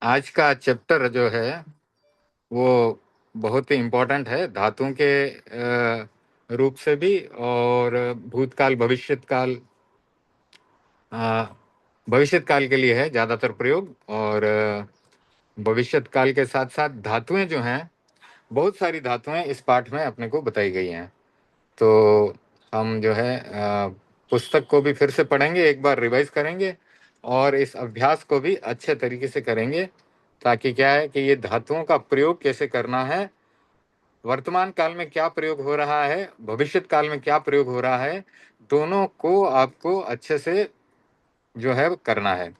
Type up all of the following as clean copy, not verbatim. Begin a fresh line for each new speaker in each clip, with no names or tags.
आज का चैप्टर जो है वो बहुत ही इम्पोर्टेंट है, धातुओं के रूप से भी, और भूतकाल भविष्यत काल के लिए है ज़्यादातर प्रयोग। और भविष्यत काल के साथ साथ धातुएं जो हैं, बहुत सारी धातुएं इस पाठ में अपने को बताई गई हैं। तो हम जो है पुस्तक को भी फिर से पढ़ेंगे, एक बार रिवाइज करेंगे और इस अभ्यास को भी अच्छे तरीके से करेंगे, ताकि क्या है कि ये धातुओं का प्रयोग कैसे करना है, वर्तमान काल में क्या प्रयोग हो रहा है, भविष्यत काल में क्या प्रयोग हो रहा है, दोनों को आपको अच्छे से जो है करना है,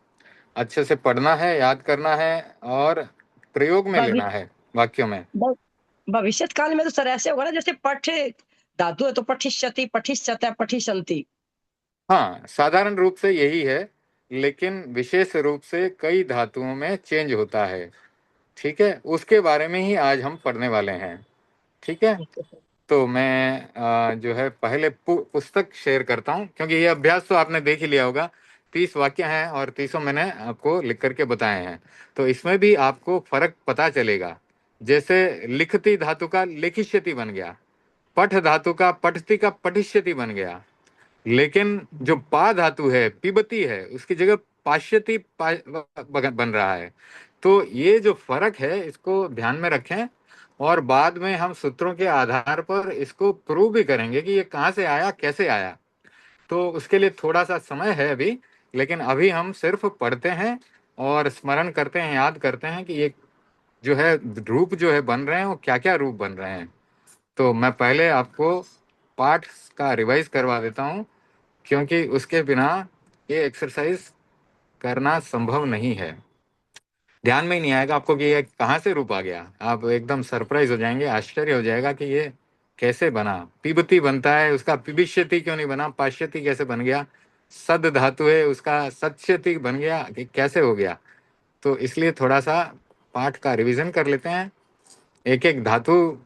अच्छे से पढ़ना है, याद करना है और प्रयोग में
भवि
लेना है वाक्यों में।
भ भविष्यत काल में तो सर ऐसे होगा ना, जैसे पठ धातु है तो पठिष्यति, पठिष्यतः, पठिष्यन्ति।
हाँ, साधारण रूप से यही है, लेकिन विशेष रूप से कई धातुओं में चेंज होता है। ठीक है, उसके बारे में ही आज हम पढ़ने वाले हैं। ठीक है,
ओके सर।
तो मैं जो है पहले पुस्तक शेयर करता हूँ, क्योंकि ये अभ्यास तो आपने देख ही लिया होगा। 30 वाक्य हैं और 30 मैंने आपको लिख करके बताए हैं, तो इसमें भी आपको फर्क पता चलेगा। जैसे लिखती धातु का लिखिष्यति बन गया, पठ धातु का पठती का पठिष्यति बन गया, लेकिन जो पा धातु है, पिबती है, उसकी जगह पाश्यति बन रहा है। तो ये जो फर्क है इसको ध्यान में रखें, और बाद में हम सूत्रों के आधार पर इसको प्रूव भी करेंगे कि ये कहाँ से आया, कैसे आया। तो उसके लिए थोड़ा सा समय है अभी, लेकिन अभी हम सिर्फ पढ़ते हैं और स्मरण करते हैं, याद करते हैं कि ये जो है रूप जो है बन रहे हैं, वो क्या क्या रूप बन रहे हैं। तो मैं पहले आपको पाठ का रिवाइज करवा देता हूँ, क्योंकि उसके बिना ये एक्सरसाइज करना संभव नहीं है। ध्यान में ही नहीं आएगा आपको कि ये कहाँ से रूप आ गया, आप एकदम सरप्राइज हो जाएंगे, आश्चर्य हो जाएगा कि ये कैसे बना। पिबती बनता है, उसका पिबिष्यति क्यों नहीं बना, पाश्यति कैसे बन गया। सद धातु है, उसका सत्स्यति बन गया कि कैसे हो गया। तो इसलिए थोड़ा सा पाठ का रिवीजन कर लेते हैं, एक एक धातु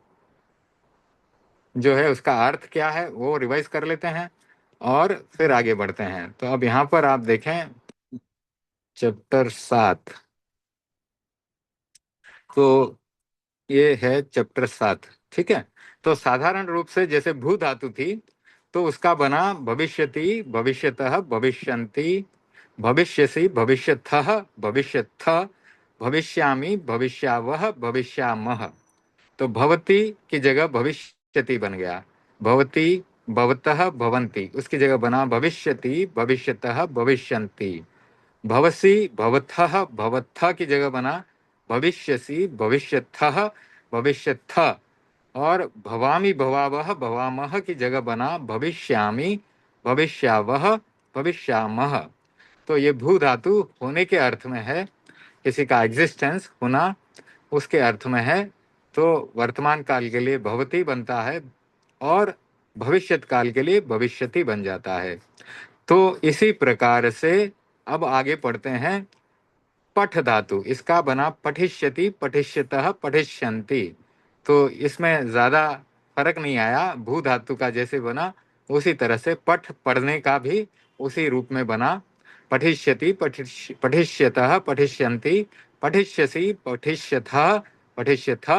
जो है उसका अर्थ क्या है वो रिवाइज कर लेते हैं, और फिर आगे बढ़ते हैं। तो अब यहाँ पर आप देखें चैप्टर 7। तो ये है चैप्टर 7। ठीक है, तो साधारण रूप से जैसे भू धातु थी, तो उसका बना भविष्यति, भविष्यतः, भविष्यन्ति, भविष्यसि, भविष्यथः, भविष्यत्थ, भविष्यामि, भविष्यावह, भविष्यामः। तो भवती की जगह भविष्यति बन गया, भवती, भवतः, भवन्ति, उसकी जगह बना भविष्यति, भविष्यतः, भविष्यन्ति। भवसी, भवथः, भवत्थ की जगह बना भविष्यसि, भविष्यथः, भविष्यत्थ। और भवामी, भवावह, भवामह की जगह बना भविष्यामि, भविष्यावह, भविष्यामह। तो ये भू धातु होने के अर्थ में है, किसी का एग्जिस्टेंस होना उसके अर्थ में है। तो वर्तमान काल के लिए भवती बनता है और भविष्यत काल के लिए भविष्यति बन जाता है। तो इसी प्रकार से अब आगे पढ़ते हैं पठ धातु, इसका बना पठिष्यति, पठिष्यतः, पठिष्यन्ति। तो इसमें ज्यादा फर्क नहीं आया, भू धातु का जैसे बना उसी तरह से पठ पढ़ने का भी उसी रूप में बना, पठिष्यति, पठिष्यतः, पठिष्यन्ति, पठिष्यसि, पठिष्यथः, पठिष्यथ,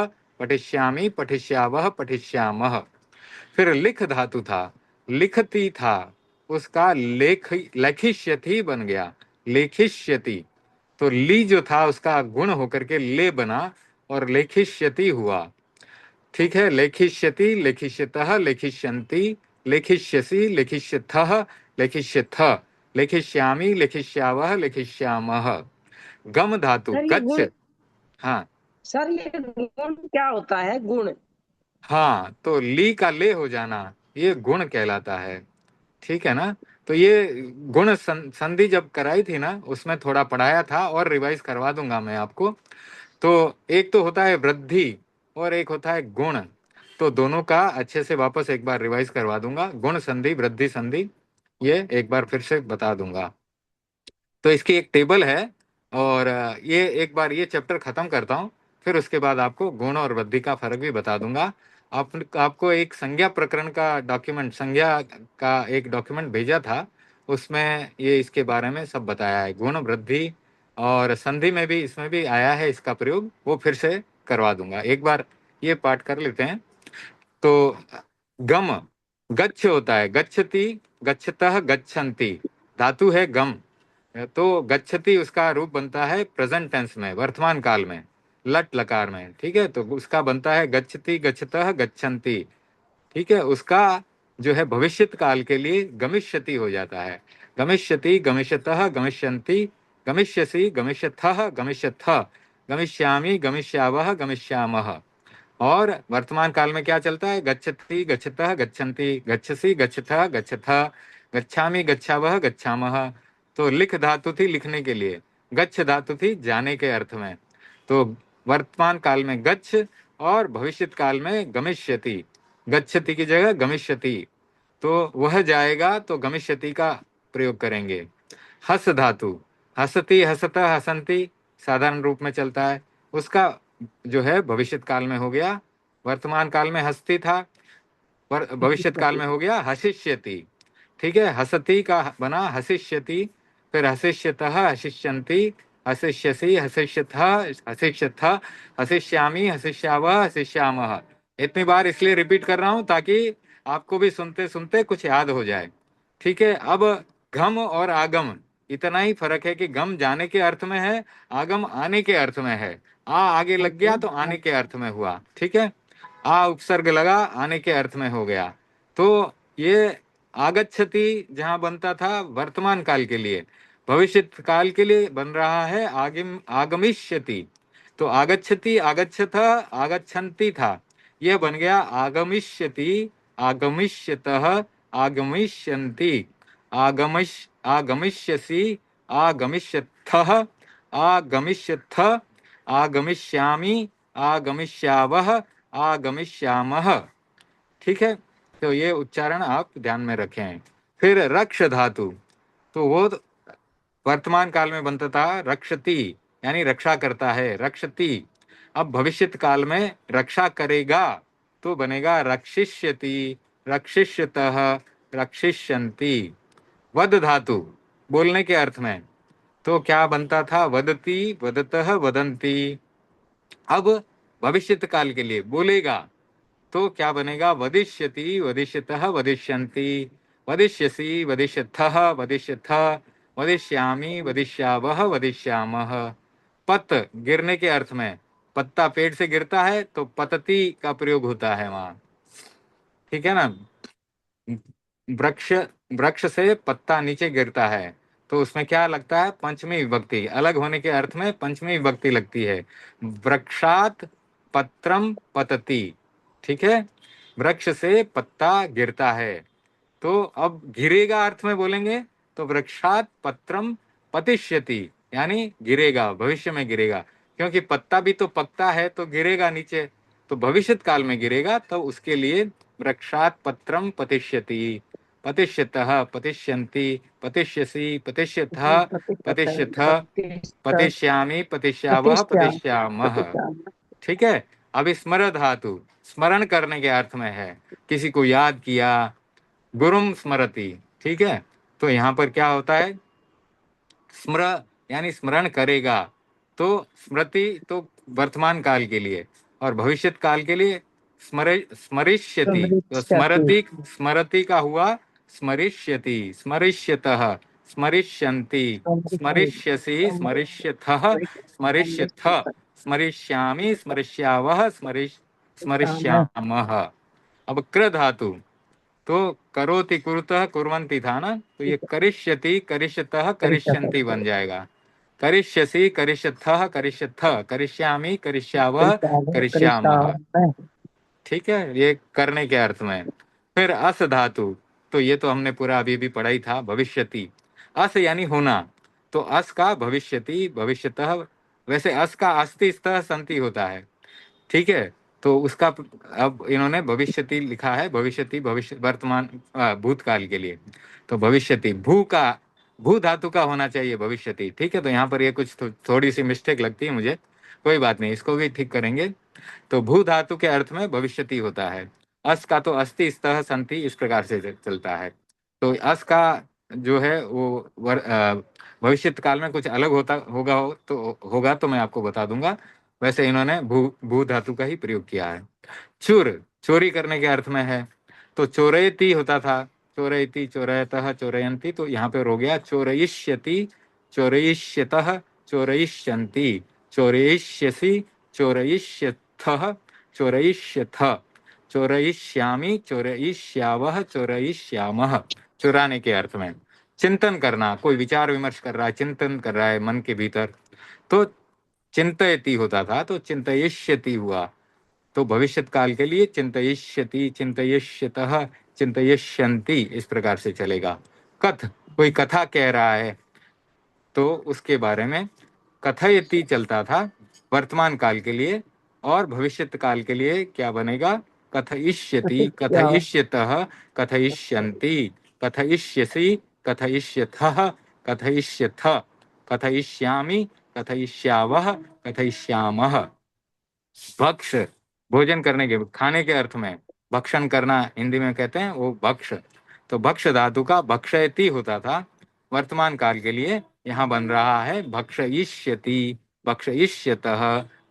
पठिष्यामि, पठिष्यावः, पठिष्यामः। फिर लिख धातु था, लिखती था, उसका लेखिष्यति बन गया, लेखिष्यति। तो ली जो था उसका गुण होकर के ले बना और लेखिष्यति हुआ। ठीक है, लेखिष्यति, लेखिष्यतः, लेखिष्यन्ति, लेखिष्यसि, लेखिष्यथः, लेखिष्यथ, लेखिष्यामि, लेखिष्यावः, लेखिष्यामः। गम धातु
सर ये
गच्छ।
गुण,
हाँ,
सर ये गुण क्या होता है, गुण?
हाँ, तो ली का ले हो जाना ये गुण कहलाता है। ठीक है ना। तो ये गुण संधि जब कराई थी ना, उसमें थोड़ा पढ़ाया था और रिवाइज करवा दूंगा मैं आपको। तो एक तो होता है वृद्धि और एक होता है गुण, तो दोनों का अच्छे से वापस एक बार रिवाइज करवा दूंगा, गुण संधि, वृद्धि संधि, ये एक बार फिर से बता दूंगा। तो इसकी एक टेबल है, और ये एक बार ये चैप्टर खत्म करता हूँ, फिर उसके बाद आपको गुण और वृद्धि का फर्क भी बता दूंगा। आपको एक संज्ञा प्रकरण का डॉक्यूमेंट, संज्ञा का एक डॉक्यूमेंट भेजा था, उसमें ये इसके बारे में सब बताया है, गुण, वृद्धि, और संधि में भी इसमें भी आया है इसका प्रयोग, वो फिर से करवा दूंगा। एक बार ये पाठ कर लेते हैं। तो गम गच्छ होता है, गच्छति, गच्छतः, गच्छन्ति, धातु है गम। तो गच्छति उसका रूप बनता है प्रेजेंट टेंस में, वर्तमान काल में, लट लकार में। ठीक है, तो उसका बनता है गच्छति, गच्छतः, गच्छन्ति। ठीक है, उसका जो है भविष्यत काल के लिए गमिष्यति हो जाता है। गमिष्यति, गमिष्यतः, गमिष्यन्ति, गमिष्यसि, गमिष्यथः, गमिष्यथ, गमिष्यामि, गमिष्यावः, गमिष्यामः। और वर्तमान काल में क्या चलता है? गच्छति, गच्छतः, गच्छन्ति, गच्छसि, गच्छथः, गच्छथ, गच्छामि, गच्छावः, गच्छामः। तो लिख धातु थी लिखने के लिए, गच्छ धातु थी जाने के अर्थ में। तो वर्तमान काल में गच्छ और भविष्यत काल में गमिष्यति। गच्छति की जगह गमिष्यति, तो वह जाएगा, तो गमिष्यति का प्रयोग करेंगे। हस धातु, हसति, हसतः, हसन्ति साधारण रूप में चलता है, उसका जो है भविष्यत काल में हो गया, वर्तमान काल में हस्ती था, भविष्यत काल में हो गया हसिष्यति। ठीक है, हसती का बना हसिष्यति, फिर हसिष्यतः, हसिष्यन्ति, हसिष्यसि, हसिष्यथः, हसिष्यथ, हसिष्यामि, हसिष्यावः, हसिष्यामः। इतनी बार इसलिए रिपीट कर रहा हूं ताकि आपको भी सुनते सुनते कुछ याद हो जाए। ठीक है, अब घम और आगम, इतना ही फर्क है कि गम जाने के अर्थ में है, आगम आने के अर्थ में है। आ आगे लग गया तो आने के अर्थ में हुआ। ठीक है, आ उपसर्ग लगा, आने के अर्थ में हो गया। तो ये आगच्छति जहां बनता था वर्तमान काल के लिए, भविष्यत काल के लिए बन रहा है आगमिष्यति। तो आगच्छति, आगच्छथ, आगच्छन्ति था, यह बन गया आगमिष्यति, आगमिष्यतः, आगमिष्यन्ति, आगमिष्यसि, आगमिष्यथः, आगमिष्यथ, आगमिष्यामि, आगमिष्यावः, आगमिष्यामः। ठीक है, तो ये उच्चारण आप ध्यान में रखें। फिर रक्ष धातु, तो वो वर्तमान काल में बनता था रक्षति, यानी रक्षा करता है, रक्षति। अब भविष्यत काल में रक्षा करेगा, तो बनेगा रक्षिष्यति, रक्षिष्यतः, रक्षिष्यन्ति। वद धातु बोलने के अर्थ में, तो क्या बनता था? वदति, वदतः, वदन्ति। अब भविष्यत काल के लिए बोलेगा, तो क्या बनेगा? वदिष्यति, वदिष्यतः, वदिष्यन्ति, वदिष्यसि, वदिष्यथः, वदिष्यथ, वदिष्यामि, वदिष्यावः, वदिष्यामः। पत गिरने के अर्थ में, पत्ता पेड़ से गिरता है तो पतति का प्रयोग होता है वहां। ठीक है ना, वृक्ष, वृक्ष से पत्ता नीचे गिरता है, तो उसमें क्या लगता है? पंचमी विभक्ति, अलग होने के अर्थ में पंचमी विभक्ति लगती है। वृक्षात पत्रम पतति। ठीक है, वृक्ष से पत्ता गिरता है। तो अब गिरेगा अर्थ में बोलेंगे, तो वृक्षात पत्रम पतिष्यति, यानी गिरेगा, भविष्य में गिरेगा, क्योंकि पत्ता भी तो पकता है तो गिरेगा नीचे, तो भविष्यत काल में गिरेगा, तो उसके लिए वृक्षात पत्रम पतिष्यति, पतिष्यतः, पतिष्यन्ति, पतिष्यसि, पतिष्यथः, पतिष्यथ, पतिष्यामि, पतिष्यावः, पतिष्यामः। ठीक है, अब स्मर धातु स्मरण करने के अर्थ में है, किसी को याद किया, गुरुम स्मरति। ठीक है, तो यहाँ पर क्या होता है? स्मर यानी स्मरण करेगा, तो स्मृति तो वर्तमान काल के लिए, और भविष्यत काल के लिए स्मरिष्यति। तो स्मरति, स्मरति का हुआ स्मरिष्यति, स्मरिष्यतः, स्मरिष्यन्ति, स्मरिष्यसि, स्मरिष्यथः, स्मरिष्यथ, स्मरिष्यामि, स्मरिष्यावः, स्मरिष्यामः। अब क्र धातु, तो करोति, कुरुतः, कुर्वन्ति था ना, तो ये करिष्यति, करिष्यतः, करिष्यन्ति बन जाएगा। करिष्यसि, करिष्यथः, करिष्यथ, करिष्यामि, करिष्यावः, करिष्यामः। ठीक है, ये करने के अर्थ में। फिर अस धातु, तो ये तो हमने पूरा अभी भी पढ़ा ही था, भविष्यति। अस यानी होना, तो अस का भविष्यति, भविष्यतः। वैसे अस का अस्ति, स्तः, संति होता है। ठीक है, तो उसका अब इन्होंने भविष्यति लिखा है, भविष्यति भविष्य वर्तमान भूतकाल के लिए, तो भविष्यति भू का, भू धातु का होना चाहिए भविष्यति। ठीक है, तो यहाँ पर ये कुछ थोड़ी सी मिस्टेक लगती है मुझे, कोई बात नहीं, इसको भी ठीक करेंगे। तो भू धातु के अर्थ में भविष्यति होता है। अस का तो अस्ति, स्तः, संति इस प्रकार से चलता है। तो अस का जो है वो भविष्य काल में कुछ अलग होगा तो मैं आपको बता दूंगा। वैसे इन्होंने भू धातु का ही प्रयोग किया है। चुर, चोरी करने के अर्थ में है, तो चोरयति होता था, चोरयति, चोरयतः, चोरयंती, तो यहाँ पे हो गया चोरयिष्यति, चोरयिष्यतः, चोरयिष्यन्ति, चोरयिष्यसि, चोरयिष्यथः, चोरयिष्यथ, चोरयिष्यामि, चोरयिष्यावः, चोरयिष्यामः, चुराने के अर्थ में। चिंतन करना, कोई विचार विमर्श कर रहा है, चिंतन कर रहा है मन के भीतर, तो चिंतयति होता था, तो चिंतयिष्यति हुआ। तो भविष्यत काल के लिए चिंतयिष्यति, चिंतयिष्यतः, चिंतयिष्यन्ति, इस प्रकार से चलेगा। कथ, कोई कथा कह रहा है तो उसके बारे में कथयति चलता था वर्तमान काल के लिए, और भविष्यत काल के लिए क्या बनेगा? कथयिष्यति,
क्या
कथयिष्यतः, कथयिष्यन्ति, कथयिष्यसि, कथयिष्यथः, कथयिष्यथ, कथयिष्यामि, कथयिष्यावः, कथयिष्यामः। भक्ष, भोजन करने के, खाने के अर्थ में भक्षण करना हिंदी में कहते हैं वो भक्ष। तो भक्ष धातु का भक्षयति होता था वर्तमान काल के लिए, यहाँ बन रहा है भक्षयिष्यति, भक्षयिष्यतः,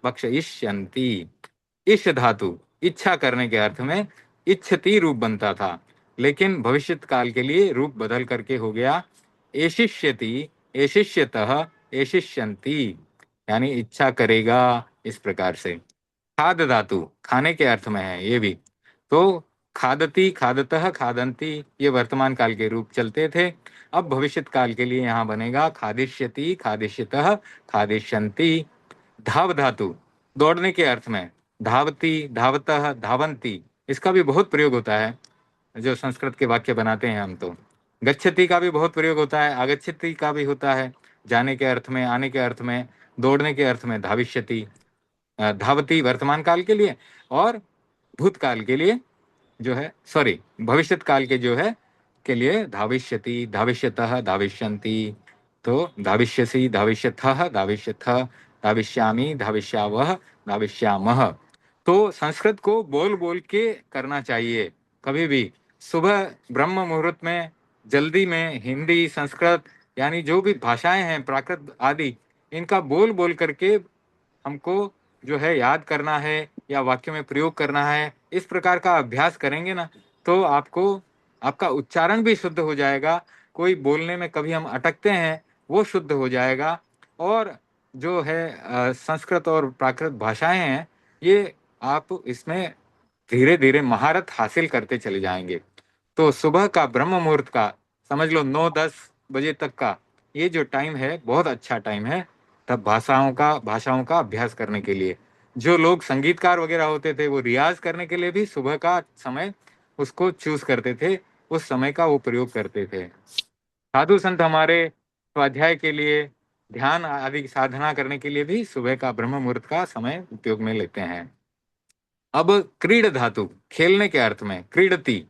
भक्षयिष्यन्ति। इष धातु इच्छा करने के अर्थ में इच्छति रूप बनता था, लेकिन भविष्यत काल के लिए रूप बदल करके हो गया एशिष्यति, एशिष्यतः, एशिष्यन्ति, यानी इच्छा करेगा, इस प्रकार से। खाद धातु खाने के अर्थ में है ये भी, तो खादती, खादतः, खादंती, ये वर्तमान काल के रूप चलते थे। अब भविष्यत काल के लिए यहाँ बनेगा खादिष्यति, खादिष्यतः, खादिष्यन्ति। धाव धातु दौड़ने के अर्थ में, धावती, धावतः, धावंती, इसका भी बहुत प्रयोग होता है जो संस्कृत के वाक्य बनाते हैं हम। तो गच्छति का भी बहुत प्रयोग होता है, आगच्छति का भी होता है, जाने के अर्थ में, आने के अर्थ में, दौड़ने के अर्थ में धाविष्यति, धावती वर्तमान काल के लिए, और भूतकाल के लिए जो है, सॉरी, भविष्यत काल के जो है के लिए धाविष्यति, धाविष्यतः, धाविष्यन्ति, तो धाविष्यसि, धाविष्यथः, धाविष्यथ, धाविष्यामि, धाविष्यावः, धाविष्यामः। तो संस्कृत को बोल बोल के करना चाहिए कभी भी। सुबह ब्रह्म मुहूर्त में, जल्दी में, हिंदी, संस्कृत, यानी जो भी भाषाएं हैं प्राकृत आदि, इनका बोल बोल करके हमको जो है याद करना है या वाक्य में प्रयोग करना है। इस प्रकार का अभ्यास करेंगे ना, तो आपको, आपका उच्चारण भी शुद्ध हो जाएगा, कोई बोलने में कभी हम अटकते हैं वो शुद्ध हो जाएगा, और जो है संस्कृत और प्राकृत भाषाएं हैं, ये आप इसमें धीरे धीरे महारत हासिल करते चले जाएंगे। तो सुबह का ब्रह्म मुहूर्त का, समझ लो 9-10 बजे तक का ये जो टाइम है बहुत अच्छा टाइम है, तब भाषाओं का अभ्यास करने के लिए। जो लोग संगीतकार वगैरह होते थे वो रियाज करने के लिए भी सुबह का समय उसको चूज करते थे, उस समय का वो प्रयोग करते थे। साधु संत हमारे स्वाध्याय के लिए, ध्यान आदि साधना करने के लिए भी सुबह का ब्रह्म मुहूर्त का समय उपयोग में लेते हैं। अब क्रीड धातु खेलने के अर्थ में, क्रीडति,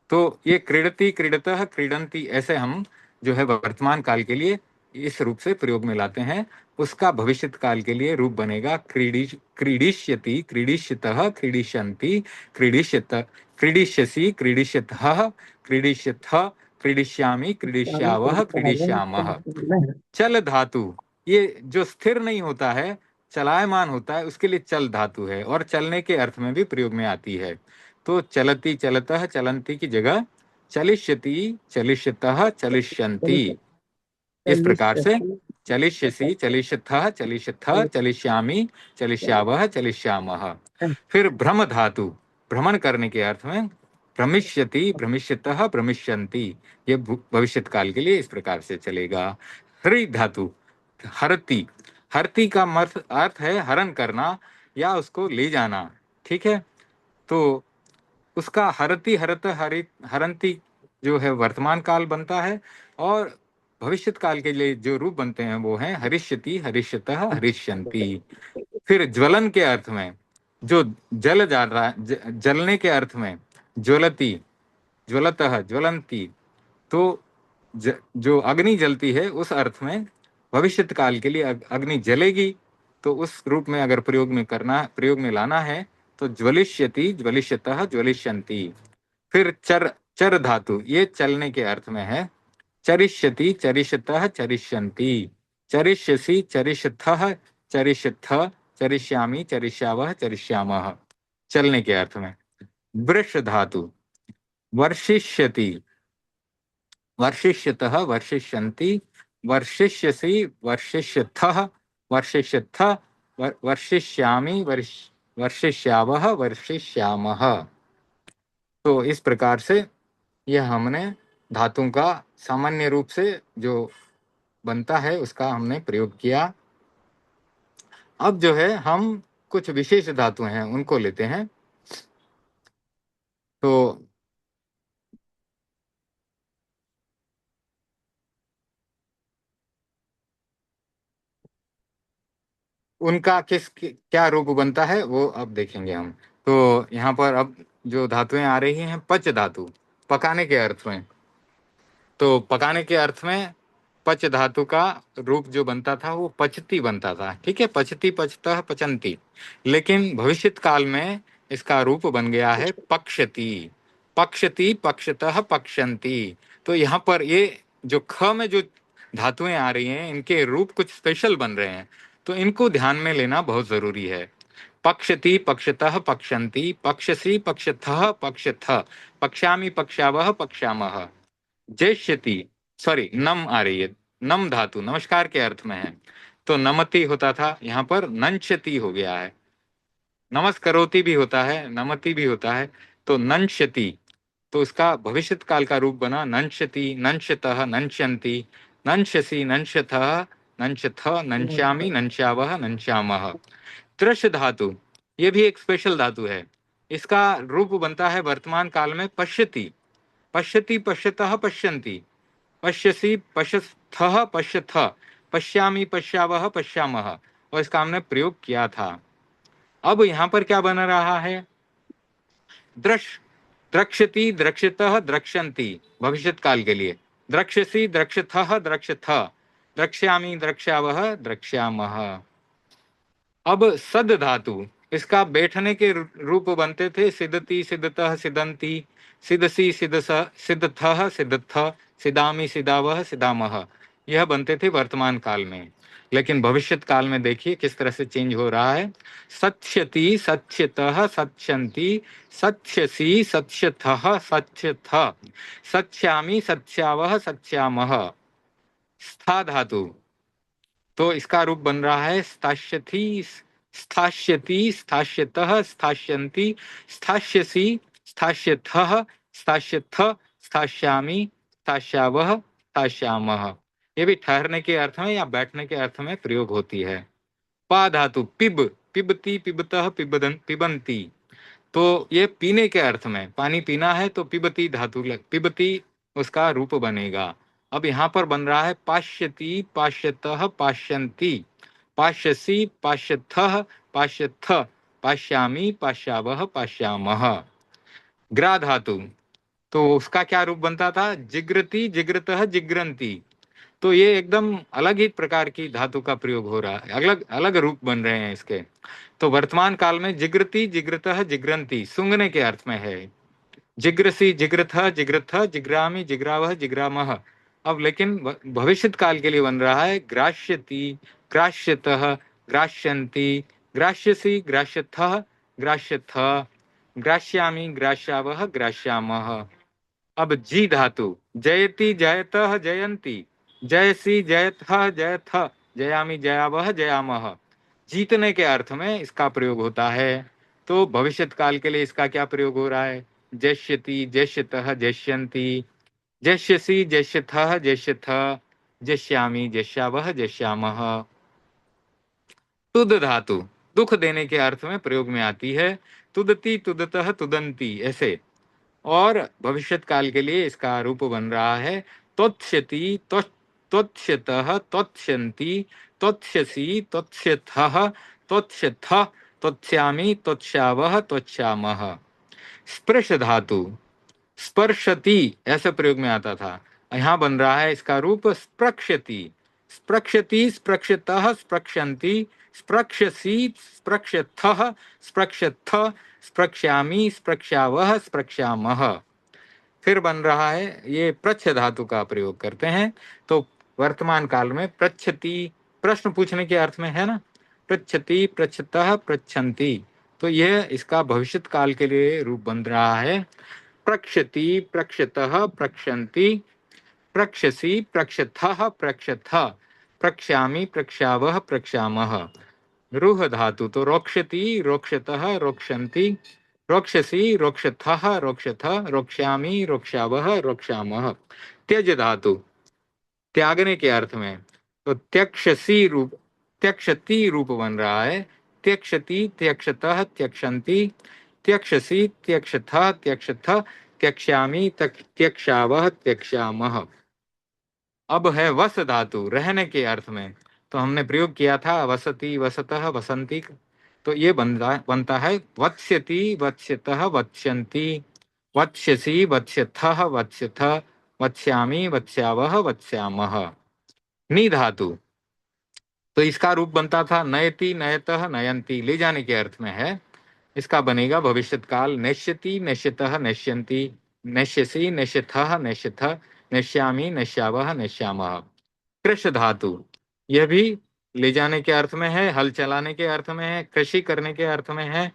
तो ये क्रीडति, क्रीडतः, क्रीडंती, ऐसे हम जो है वर्तमान काल के लिए इस रूप से प्रयोग में लाते हैं। उसका भविष्यत काल के लिए रूप बनेगा क्रीडिष्यति, क्रीडिष्यतः, क्रीडिष्यन्ति, क्रीडिष्यत, क्रीडिष्यसि, क्रीडिष्यतः, क्रीडिष्यथ, क्रीडिष्यामि, क्रीडिष्यावः, क्रीडिष्यामः। चल धातु, ये जो स्थिर नहीं होता है, चलायमान होता है, उसके लिए चल धातु है, और चलने के अर्थ में भी प्रयोग में आती है। तो चलती, चलतः, चलंती की जगह चलिष्यति, चलिष्यतः, चलिष्यन्ति, इस प्रकार से चलिष्यसि, चलिष्यथः, चलिष्यथ, चलिष्यामि, चलिष्यावः, चलिष्यामः। फिर भ्रम धातु भ्रमण करने के अर्थ में, भ्रमिष्यति, भ्रमिष्यतः, भ्रमिष्यन्ति, ये भविष्यत काल के लिए इस प्रकार से चलेगा। हरि धातु हरति, हरति का अर्थ है हरण करना या उसको ले जाना, ठीक है। तो उसका हरति, हरत, हरि, हरंती जो है वर्तमान काल बनता है, और भविष्यत काल के लिए जो रूप बनते हैं वो हैं हरिष्यति, हरिष्यतः, हरिष्यन्ति। फिर ज्वलन के अर्थ में, जो जल जा रहा है, जलने के अर्थ में ज्वलती, ज्वलतः, ज्वलंती, तो जो अग्नि जलती है उस अर्थ में भविष्यत काल के लिए अग्नि जलेगी, तो उस रूप में अगर प्रयोग में लाना है तो ज्वलिष्यति, ज्वलिष्यतः, ज्वलिष्यन्ति। फिर चर, चर धातु ये चलने के अर्थ में है, चरिष्यति, चरिष्यतः, चरिष्यन्ति, चरिष्यसि, चरिष्यथः, चरिष्यथ, चरिष्यामि, चरिष्यावः, चरिष्यामः, चलने के अर्थ में। वृष धातु, वर्षिष्यति, वर्षिष्यतः, वर्षिष्यन्ति, वर्षिष्यसि, वर्षिष्यथः, वर्षिष्यथ, वर्षिष्यामि, वर्षिष्यावः, वर्षिष्यामः। तो इस प्रकार से यह हमने धातुओं का सामान्य रूप से जो बनता है उसका हमने प्रयोग किया। अब जो है हम कुछ विशेष धातु हैं उनको लेते हैं। तो उनका क्या रूप बनता है वो अब देखेंगे हम। तो यहाँ पर अब जो धातुएं आ रही हैं, पच धातु, पकाने के अर्थ में। तो पकाने के अर्थ में पच धातु का रूप जो बनता था वो पचती बनता था, ठीक है, पचती, पचतः, पचंती। लेकिन भविष्यत काल में इसका रूप बन गया है पक्षती, पक्षती, पक्षतः, पक्षंती। तो यहाँ पर ये जो ख में जो धातुएं आ रही हैं इनके रूप कुछ स्पेशल बन रहे हैं, तो इनको ध्यान में लेना बहुत जरूरी है। पक्षती, पक्षतः, पक्षंती, पक्षसी, पक्षथः, पक्षथ, पक्षामि, पक्षावः, पक्षामः। जयष्यति, सॉरी, नम आ रही है, नम धातु नमस्कार के अर्थ में है। तो नमति होता था, यहाँ पर नंशति हो गया है। नमस्करोति भी होता है, नमति भी होता है, तो नंशति। तो इसका भविष्यत काल का रूप बना नंशति, नंशतः, नंशन्ति, नंशसि, नंशथः, नंशथ, नंश्यामि, नंश्यावः, नंश्यामः। त्रश धातु, ये भी एक स्पेशल धातु है। इसका रूप बनता है वर्तमान काल में पश्यति, पश्यति, पश्यतः, पश्यन्ति, पश्यसि, पश्यथः, पश्यथ, पश्यामि, पश्यावः, पश्यामः, और इसका हमने प्रयोग किया था। अब यहाँ पर क्या बन रहा है? दृश, द्रक्ष्यति, द्रक्ष्यतः, द्रक्ष्यन्ति, भविष्यत काल के लिए। द्रक्ष्यसि, द्रक्ष्यथः, द्रक्ष्यथ, द्रक्ष्यामि, द्रक्ष्यावः, द्रक्ष्यामः। अब सद धातु, इसका बैठने के रूप बनते थे सिदति, सिदतः, सिदंती, सिदसी, सिदस, सिदथः, सिदथ, सिदामी, सिदावह, सिदामह। यह बनते थे वर्तमान काल में। लेकिन भविष्यत काल में देखिए किस तरह से चेंज हो रहा है। सत्स्यति, सत्स्यतः, सत्स्यन्ति, सत्स्यसि, सत्स्यथः, सत्स्यथ, सत्स्यामि, सत्स्यावह, सत्स्यामः। स्था धातु, तो इसका रूप बन रहा है स्थास्यति, स्थास्यति, स्थास्यतः, स्थास्यन्ति, स्थास्यसि, स्थास्यथः, स्थास्यथ, स्थास्यामि, स्थास्यावः, स्थास्यामः। ये भी ठहरने के अर्थ में या बैठने के अर्थ में प्रयोग होती है। पा धातु, पिब, पिबती, पिबतः, पिबदन, पिबंती। तो ये पीने के अर्थ में, पानी पीना है तो पिबती धातु पिबती उसका रूप बनेगा। अब यहाँ पर बन रहा है पाश्यति, पाश्यतः, पाश्यन्ति, पाश्यसि, पाश्यथः, पाश्यथ, पाश्यामि, पाश्यावः, पाश्यामः। ग्रा धातु, तो उसका क्या रूप बनता था? जिग्रति, जिग्रतः, जिग्रंती। तो ये एकदम अलग ही प्रकार की धातु का प्रयोग हो रहा है, अलग अलग रूप बन रहे हैं इसके। तो वर्तमान काल में जिग्रति, जिग्रतः, जिग्रंती सूंघने के अर्थ में है। जिग्रसी, जिग्रथ, जिग्रथ, जिग्रामी, जिग्रावह, जिग्रामह। अब लेकिन भविष्यत काल के लिए बन रहा है ग्राह्यति, ग्राह्यतः, ग्राह्यन्ति, ग्राह्यसि, ग्राह्यथः, ग्राह्यथ, ग्राह्यामि, ग्राह्यावह, ग्राह्यामः। अब जी धातु, जयति, जयतः, जयंती, जयसी, जयथः, जयथ, जयामि, जयावह, जयामह। जीतने के अर्थ में इसका प्रयोग होता है। तो भविष्यत काल के लिए इसका क्या प्रयोग हो रहा है? जश्यति, जश्यतः, जश्यन्ति, जश्यसि, जश्यथः, जश्यथ, जश्यामि, जश्यावह, जश्यामः। तुद धातु, दुख देने के अर्थ में प्रयोग में आती है। तुदति, तुदतः, तुदंती, ऐसे। और भविष्यत काल के लिए इसका रूप बन रहा है त्वत्स्यति, त्वत्स्यतः, त्वत्स्यन्ति, त्वत्स्यसि, त्वत्स्यथः, त्वत्स्यथ, त्वत्स्यामि, त्वत्स्यावः, त्वत्स्यामः। स्पर्श धातु, स्पर्शति ऐसे प्रयोग में आता था, यहाँ बन रहा है इसका रूप स्प्रक्ष्यति, स्प्रक्ष्यति, स्प्रक्ष्यतः, स्प्रक्ष्यन्ति, स्प्रक्ष्यसि, स्प्रक्ष्यथः, स्प्रक्ष्यथ, स्प्रक्ष्यामि, स्प्रक्ष्यावः, स्प्रक्ष्यामः। फिर बन रहा है, ये प्रच्छ धातु का प्रयोग करते हैं। तो वर्तमान काल में पृच्छति, प्रश्न पूछने के अर्थ में है ना, पृच्छति, पृच्छतः, पृच्छन्ति। तो यह इसका भविष्यत काल के लिए रूप बन रहा है। प्रक्षति, प्रक्षतः, प्रक्षन्ति, प्रक्षसि, प्रक्षथः, प्रक्षथ, प्रक्ष्यामि, प्रक्ष्यावः, प्रक्ष्यामः। रुह धातु तो रोक्षति, रोक्षतः, रोक्षन्ति, रोक्षसि, रोक्षथः, रोक्षथ, रोक्ष्यामि, रोक्ष्यावः, रोक्ष्यामः। त्यज धातु त्यागने के अर्थ में, तो त्यक्षसी रूप, त्यक्षति रूप बन रहा है। त्यक्षति, त्यक्षतः, त्यक्षन्ति, त्यक्षसि, त्यक्षथ, त्यक्षथ, त्यक्ष्यामि, त्यक्ष्यावः, त्यक्ष्यामः। अब है वस धातु रहने के अर्थ में, तो हमने प्रयोग किया था वसति, वसतः, वसंती। तो ये बनता है वत्स्यति, वत्स्यतः, वत्स्यन्ति, वत्स्यसि, वत्स्यथः, वत्स्यथ, वत्स्यामि, वत्स्यावः, वत्स्यामः। नी धातु तो इसका रूप बनता था नयति, नयतः, नयन्ति, ले जाने के अर्थ में है। इसका बनेगा भविष्यत काल नश्यति, नश्यतः, नश्यन्ति, नश्यसि, नश्यथः, नश्यथ, नश्यामि, नश्यावः, नश्यामः। कृष धातु यह भी ले जाने के अर्थ में है, हल चलाने के अर्थ में है, कृषि करने के अर्थ में है।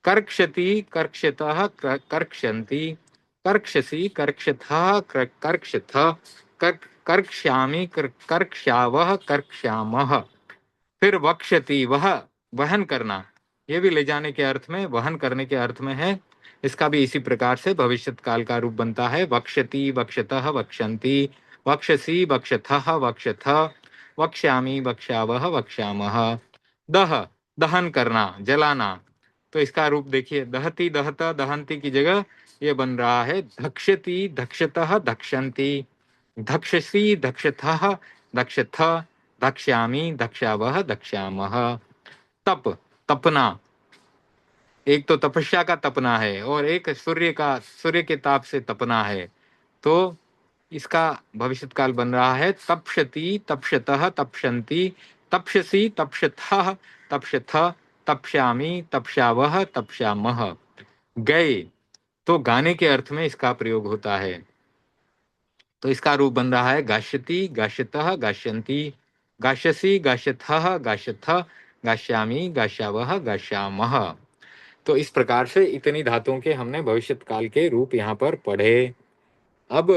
कर्क्षति, कर्क्षतः, कर्क्षन्ति, कर्क्षसि, कर्क्षथः, कर्क्षथ, कर्क्ष्यामि, कर्क्ष्यावः, कर्क्ष्यामः। फिर वक्षति वह वहन करना, यह भी ले जाने के अर्थ में, वहन करने के अर्थ में है। इसका भी इसी प्रकार से भविष्यत काल का रूप बनता है वक्षति, वक्षतः, वक्षन्ति, वक्षसि, वक्षथः, वक्षथ, वक्ष्यामि, वक्ष्यावः, वक्ष्यामः। दह दहन करना, जलाना, तो इसका रूप देखिए दहति, दहता, दहंती की जगह ये बन रहा है धक्ष्यति, धक्षतः, धक्षन्ति, धक्षसि, धक्षथः, धक्षथ, धक्ष्यामि, धक्ष्यावः, धक्ष्यामः। तप तपना, एक तो तपस्या का तपना है और एक सूर्य के ताप से तपना है। तो इसका भविष्यत काल बन रहा है तप्स्यति, तप्स्यतः, तप्स्यन्ति, तप्स्यसि, तप्स्यथः, तप्स्यथ, तप्स्यामि, तप्स्यावः, तप्स्यामः। गए तो गाने के अर्थ में इसका प्रयोग होता है। तो इसका रूप बन रहा है गाष्यति, गाष्यतः, गाष्यन्ति, गाष्यसि, गाष्यथः, गाष्यथ, गाष्यामि, गाष्यावः, गाष्यामः। तो इस प्रकार से इतनी धातुओं के हमने भविष्यत काल के रूप यहाँ पर पढ़े। अब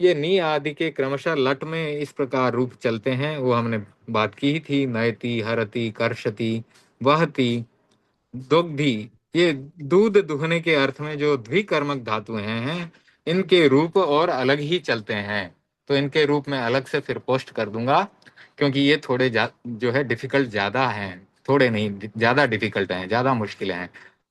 ये नी आदि के क्रमशः लट में इस प्रकार रूप चलते हैं, वो हमने बात की ही थी, नयति, हरति, कर्षति, वहति, दुग्धि। ये दूध दुहने के अर्थ में जो द्विकर्मक धातु हैं, इनके रूप और अलग ही चलते हैं। तो इनके रूप में अलग से फिर पोस्ट कर दूंगा, क्योंकि ये थोड़े जो है डिफिकल्ट ज्यादा हैं, थोड़े नहीं ज्यादा डिफिकल्ट हैं, ज्यादा मुश्किल हैं,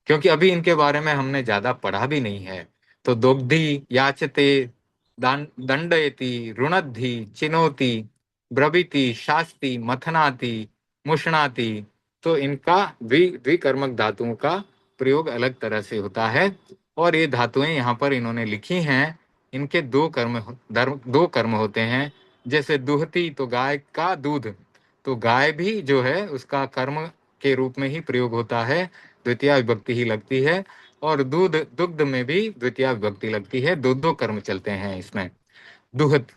क्योंकि अभी इनके बारे में हमने ज्यादा पढ़ा भी नहीं है। तो दुग्धि, याचते, दंडयति, रुणद्धि, चिनोति, ब्रवीति, शास्ति, मथनाति, मुषणाति। तो इनका द्विकर्मक धातुओं का प्रयोग अलग तरह से होता है। और ये धातुएं यहाँ पर इन्होंने लिखी हैं, इनके दो कर्म होते हैं। जैसे दुहती तो गाय का दूध, तो गाय भी जो है उसका कर्म के रूप में ही प्रयोग होता है, द्वितीय विभक्ति ही लगती है। और दूध, दुग्ध में भी द्वितीय विभक्ति लगती है, दो दो कर्म चलते हैं इसमें। दुहत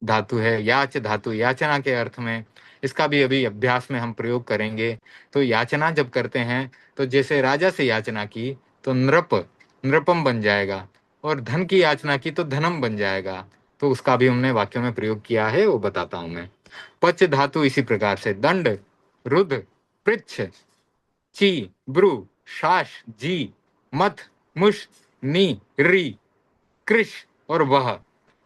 धातु है, याच धातु याचना के अर्थ में, इसका भी अभी अभ्यास में हम प्रयोग करेंगे। तो याचना जब करते हैं, तो जैसे राजा से याचना की तो नृपम बन जाएगा, और धन की याचना की तो धनम बन जाएगा। तो उसका भी हमने वाक्य में प्रयोग किया है, वो बताता हूं मैं। पच धातु इसी प्रकार से दंड, रुद्र, पृच्छ, ची, ब्रु, शास, जी, मथ, मुष, नी, री, कृष और वह,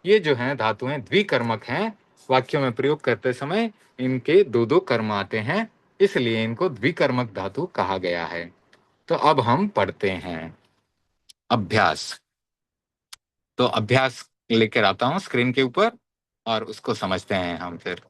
ये जो हैं धातुएं द्विकर्मक हैं। वाक्यों में प्रयोग करते समय इनके दो दो कर्म आते हैं, इसलिए इनको द्विकर्मक धातु कहा गया है। तो अब हम पढ़ते हैं अभ्यास। तो अभ्यास लेकर आता हूं स्क्रीन के ऊपर, और उसको समझते हैं हम फिर।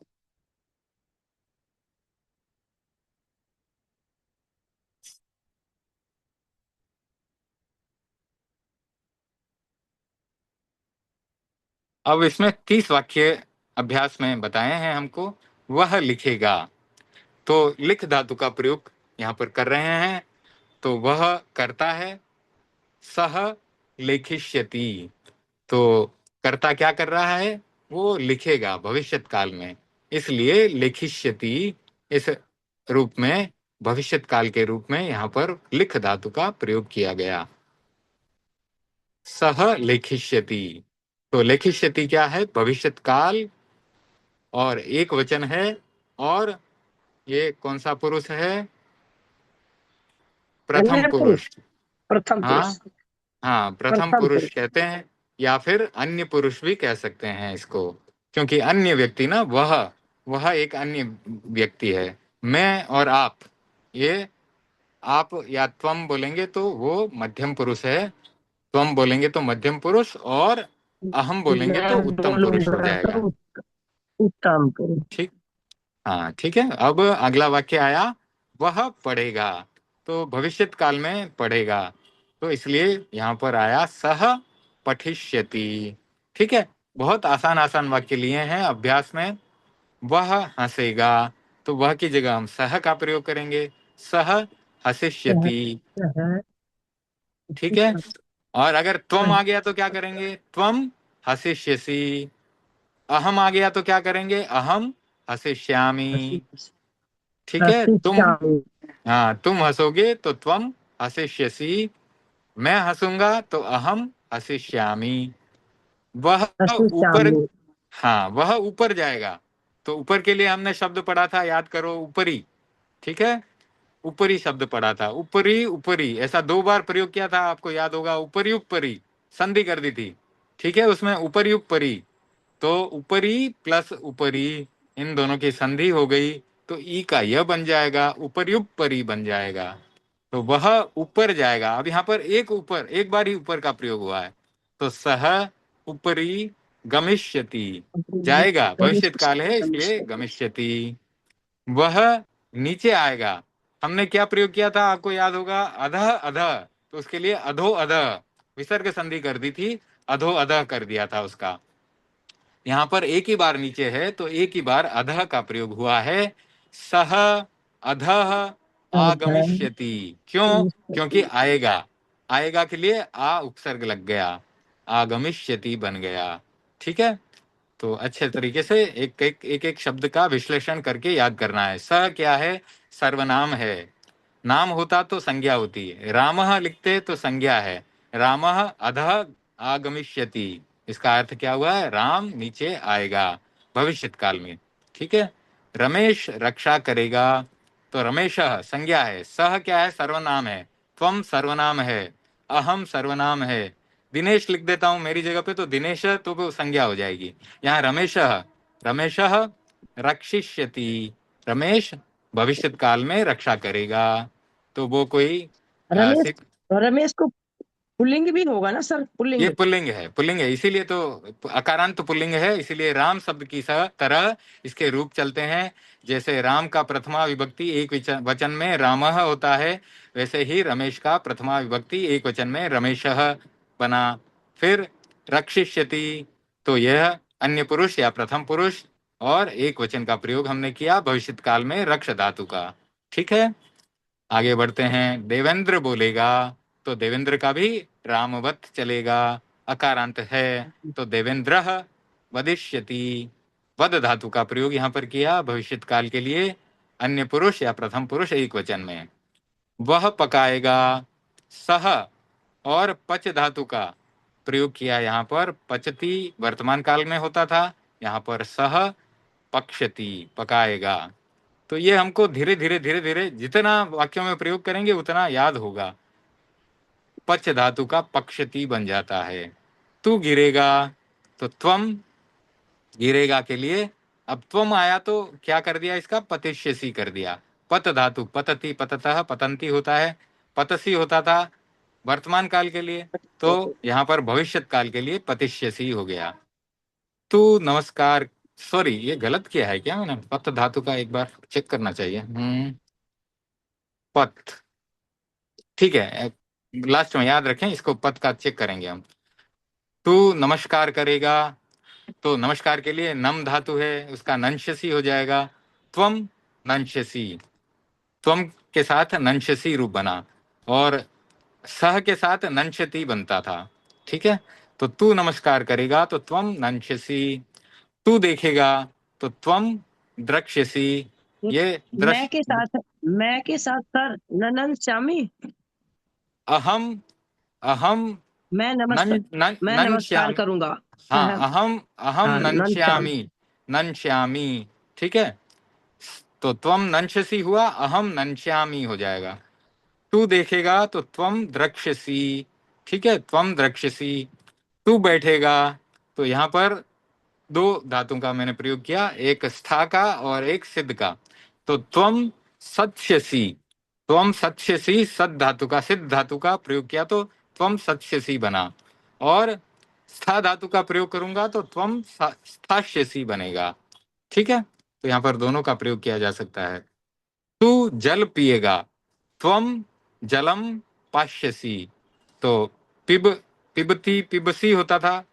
अब इसमें 30 वाक्य अभ्यास में बताए हैं हमको। वह लिखेगा, तो लिख धातु का प्रयोग यहाँ पर कर रहे हैं। तो वह करता है, सह लेखिष्यति, तो कर्ता क्या कर रहा है, वो लिखेगा भविष्यत काल में, इसलिए लिखिष्यति इस रूप में, भविष्यत काल के रूप में यहाँ पर लिख धातु का प्रयोग किया गया। सह लेखिष्यति, तो लेखिष्यति क्या है, भविष्यत काल और एक वचन है, और ये कौन सा पुरुष है, प्रथम
अन्य पुरुष,
पुरुष।
प्रथम पुरुष,
हाँ हाँ, प्रथम
प्रथम
पुरुष
पुरुष।
कहते हैं, या फिर अन्य पुरुष भी कह सकते हैं इसको, क्योंकि अन्य व्यक्ति ना, वह एक अन्य व्यक्ति है। मैं और आप, ये आप या त्वम बोलेंगे तो वो मध्यम पुरुष है, त्वम बोलेंगे तो मध्यम पुरुष, और अहम बोलेंगे तो
मैं
उत्तम पुरुष हो
बोलूंगा
जाएगा।
तो उत्तम पुरुष।
ठीक, हाँ ठीक है। अब अगला वाक्य आया, वह पढ़ेगा, तो भविष्यत काल में पढ़ेगा, तो इसलिए यहाँ पर आया सह पठिष्यति। ठीक है, बहुत आसान आसान वाक्य लिए हैं अभ्यास में। वह हंसेगा, तो वह की जगह हम सह का प्रयोग करेंगे, सह हसिष्यति। ठीक है, और अगर त्वम आ गया तो क्या करेंगे, त्वम हसिष्यसि। अहम आ गया तो क्या करेंगे, अहम हसिष्यामि। ठीक है, तुम, हाँ तुम हंसोगे तो त्वम हसिष्यसि, मैं हंसूंगा तो अहम हसिष्यामि। वह ऊपर, हाँ वह ऊपर जाएगा, तो ऊपर के लिए हमने शब्द पढ़ा था, याद करो, ऊपरी। ठीक है, ऊपरी शब्द पढ़ा था, ऊपरी ऊपरी, ऐसा 2 बार प्रयोग किया था, आपको याद होगा, ऊपरी ऊपरी संधि कर दी थी। ठीक है, उसमें ऊपरी ऊपरी, तो ऊपरी प्लस ऊपरी, इन दोनों की संधि हो गई, तो ई का यह बन जाएगा, ऊपरी बन जाएगा, तो वह ऊपर जाएगा। अब यहाँ पर एक ऊपर, एक बार ही ऊपर का प्रयोग हुआ है, तो सह ऊपरी गमिष्यति, जाएगा, भविष्यत काल है इसलिए गमिष्यति। वह नीचे आएगा, हमने क्या प्रयोग किया था, आपको याद होगा, अधः अधः, तो उसके लिए अधो अधः, विसर्ग संधि कर दी थी, अधो अधः कर दिया था उसका। यहाँ पर एक ही बार नीचे है, तो एक ही बार अधः का प्रयोग हुआ है, सह अधः आगमिष्यति। क्यों, क्योंकि आएगा, आएगा के लिए आ उपसर्ग लग गया, आगमिष्यति बन गया। ठीक है, तो अच्छे तरीके से एक शब्द का विश्लेषण करके याद करना है। स क्या है, सर्वनाम है, नाम होता तो संज्ञा होती है, रामः लिखते तो संज्ञा है, रामः अधः आगमिष्यति, इसका अर्थ क्या हुआ है, राम नीचे आएगा भविष्यत काल में। ठीक है, रमेश रक्षा करेगा, तो रमेश संज्ञा है, सह क्या है, सर्वनाम है, त्वम सर्वनाम है, अहम सर्वनाम है, दिनेश लिख देता हूं मेरी जगह पे, तो दिनेश तो वो संज्ञा हो जाएगी। यहाँ रमेश, रमेश रक्षिष्यति, रमेश भविष्यत काल में रक्षा करेगा, तो वो कोई
रमेश, रमेश को पुल्लिंग भी होगा ना सर,
ये
पुल्लिंग।
पुल्लिंग है, पुल्लिंग है, इसीलिए तो अकारांत पुल्लिंग है, इसीलिए राम शब्द की तरह इसके रूप चलते हैं। जैसे राम का प्रथमा विभक्ति एक वचन में रामः होता है, वैसे ही रमेश का प्रथमा विभक्ति एक वचन में रमेशः बना। फिर रक्षिष्यति, तो यह अन्य पुरुष या प्रथम पुरुष, और एक वचन का प्रयोग हमने किया भविष्यत काल में रक्ष धातु का। ठीक है, आगे बढ़ते हैं। देवेंद्र बोलेगा, तो देवेंद्र का भी रामवत चलेगा, अकारांत है, तो देवेंद्र वदिष्यति, वद धातु का प्रयोग यहाँ पर किया भविष्यत काल के लिए, अन्य पुरुष या प्रथम पुरुष एक वचन में। वह पकाएगा, सह और पच धातु का प्रयोग किया यहाँ पर, पचती वर्तमान काल में होता था, यहाँ पर सह पक्षति, पकाएगा। तो ये हमको धीरे धीरे धीरे धीरे जितना वाक्यों में प्रयोग करेंगे उतना याद होगा। पच धातु का पक्षती बन जाता है। तू गिरेगा, तो त्वम गिरेगा के लिए, अब त्वम आया तो क्या कर दिया, इसका पतिष्यसी कर दिया। पत धातु पतति पततः पतंती होता है, पतसी होता था वर्तमान काल के लिए, तो यहाँ पर भविष्यत काल के लिए पतिष्यसी हो गया। तू नमस्कार, सॉरी ये गलत किया है क्या मैंने, पत धातु का एक बार चेक करना चाहिए। पथ, ठीक है, लास्ट में याद रखें इसको, पथ का चेक करेंगे हम। तू नमस्कार करेगा, तो नमस्कार के लिए नम धातु है, उसका नंशसी हो जाएगा, त्वम नंशसी, त्वम के साथ नंशसी रूप बना, और सह के साथ नंशति बनता था। ठीक है, तो तू नमस्कार करेगा तो त्वम नंश्यसि, तू देखेगा तो त्वम द्रक्ष्यसि। ये दृश्य,
मैं के साथ सर ननन श्यामी।
अहम, अहम
मैं
नन
नमस्कार
नन
मैं नमस्कार
ननश्यामि।
करूंगा।
हाँ,
अहम,
अहम अहम
नन श्याम।
ननश्यामि, ननश्यामि। ठीक है, तो त्वम नंश्यसि हुआ, अहम ननश्यामि हो जाएगा। तू देखेगा तो त्वम द्रक्ष्यसि। ठीक है, त्वम द्रक्ष्यसि। तू बैठेगा, तो यहाँ पर दो धातु का मैंने प्रयोग किया, एक स्था का और एक सिद्ध का। तो त्वम सत्स्यसि, त्वम सत्स्यसि, सद धातु का सिद्ध धातु का प्रयोग किया तो त्वम सत्स्यसि बना। और स्था धातु का प्रयोग करूंगा तो त्वम स्थास्यसि बनेगा। ठीक है, तो यहाँ पर दोनों का प्रयोग किया जा सकता है। तू जल पिएगा, त्वम जलम पाश्यसि। तो पिब, पिबती पिबसी होता था,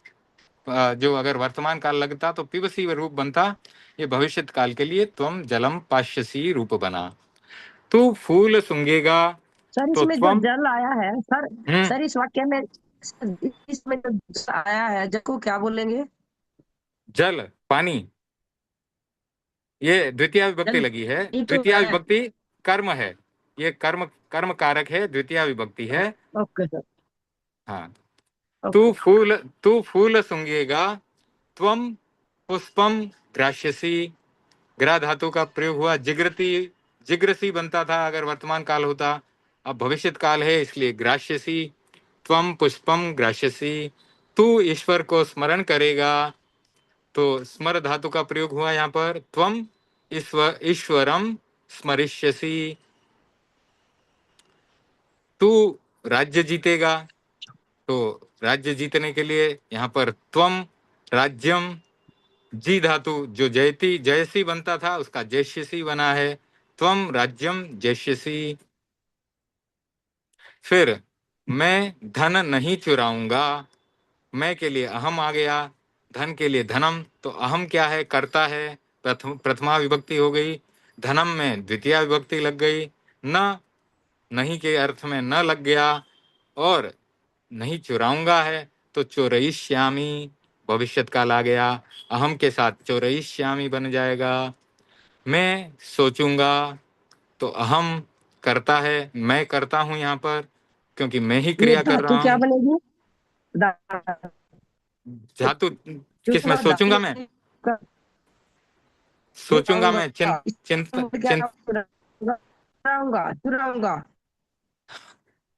जो अगर वर्तमान काल लगता तो पिबसी रूप बनता। ये भविष्य काल के लिए त्वम जलम पाश्यसी रूप बना। तू फूल सूंघेगा
सर
तो
इसमें जो
त्वम,
जल आया है सर,
हम्म,
सर इस वाक्य में, सर इसमें जो जल आया है जल को क्या बोलेंगे?
जल पानी, ये द्वितीय विभक्ति
जल
लगी है।
ही तो
द्वितीय
है।
विभक्ति कर्म है, ये कर्म कर्म कारक है, द्वितीय विभक्ति है।
Okay sir.
हाँ,
ओके।
तू फूल सूंघेगा, त्वम पुष्पम ग्राह्यसी। ग्रा धातु का प्रयोग हुआ, जिग्रती जिग्रसी बनता था अगर वर्तमान काल होता। अब भविष्य काल है इसलिए ग्राह्यसी, त्वम पुष्पम ग्राह्यसी। तू ईश्वर को स्मरण करेगा, तो स्मर धातु का प्रयोग हुआ यहाँ पर, त्वम ईश्वरम स्मरिष्यसि। तू राज्य जीतेगा, तो राज्य जीतने के लिए यहाँ पर त्वम राज्यम, जी धातु जो जयती जयसी बनता था उसका जयस्यसी बना है, त्वम राज्यम जयस्यसी। फिर मैं धन नहीं चुराऊंगा, मैं के लिए अहम आ गया, धन के लिए धनम। तो अहम क्या है, कर्ता है, प्रथमा विभक्ति हो गई। धनम में द्वितीय विभक्ति लग गई। न, नहीं के अर्थ में न लग गया। और नहीं चुराऊंगा है तो चोरयिष्यामि, भविष्यत काल आ गया, अहम के साथ चोरयिष्यामि बन जाएगा। मैं सोचूंगा, तो अहम करता है, मैं करता हूं यहाँ पर क्योंकि मैं ही
ये
क्रिया कर
धातु
रहा
क्या
हूं।
बनेगी? धातु
धातु किसमें
का धातु
सोचूंगा मैं,
बनेगा
सोचूंगा मैं,
चुराऊंगा।
चिंत
इसमें क्या
चिंत
चुराऊंगा, चुराऊंगा।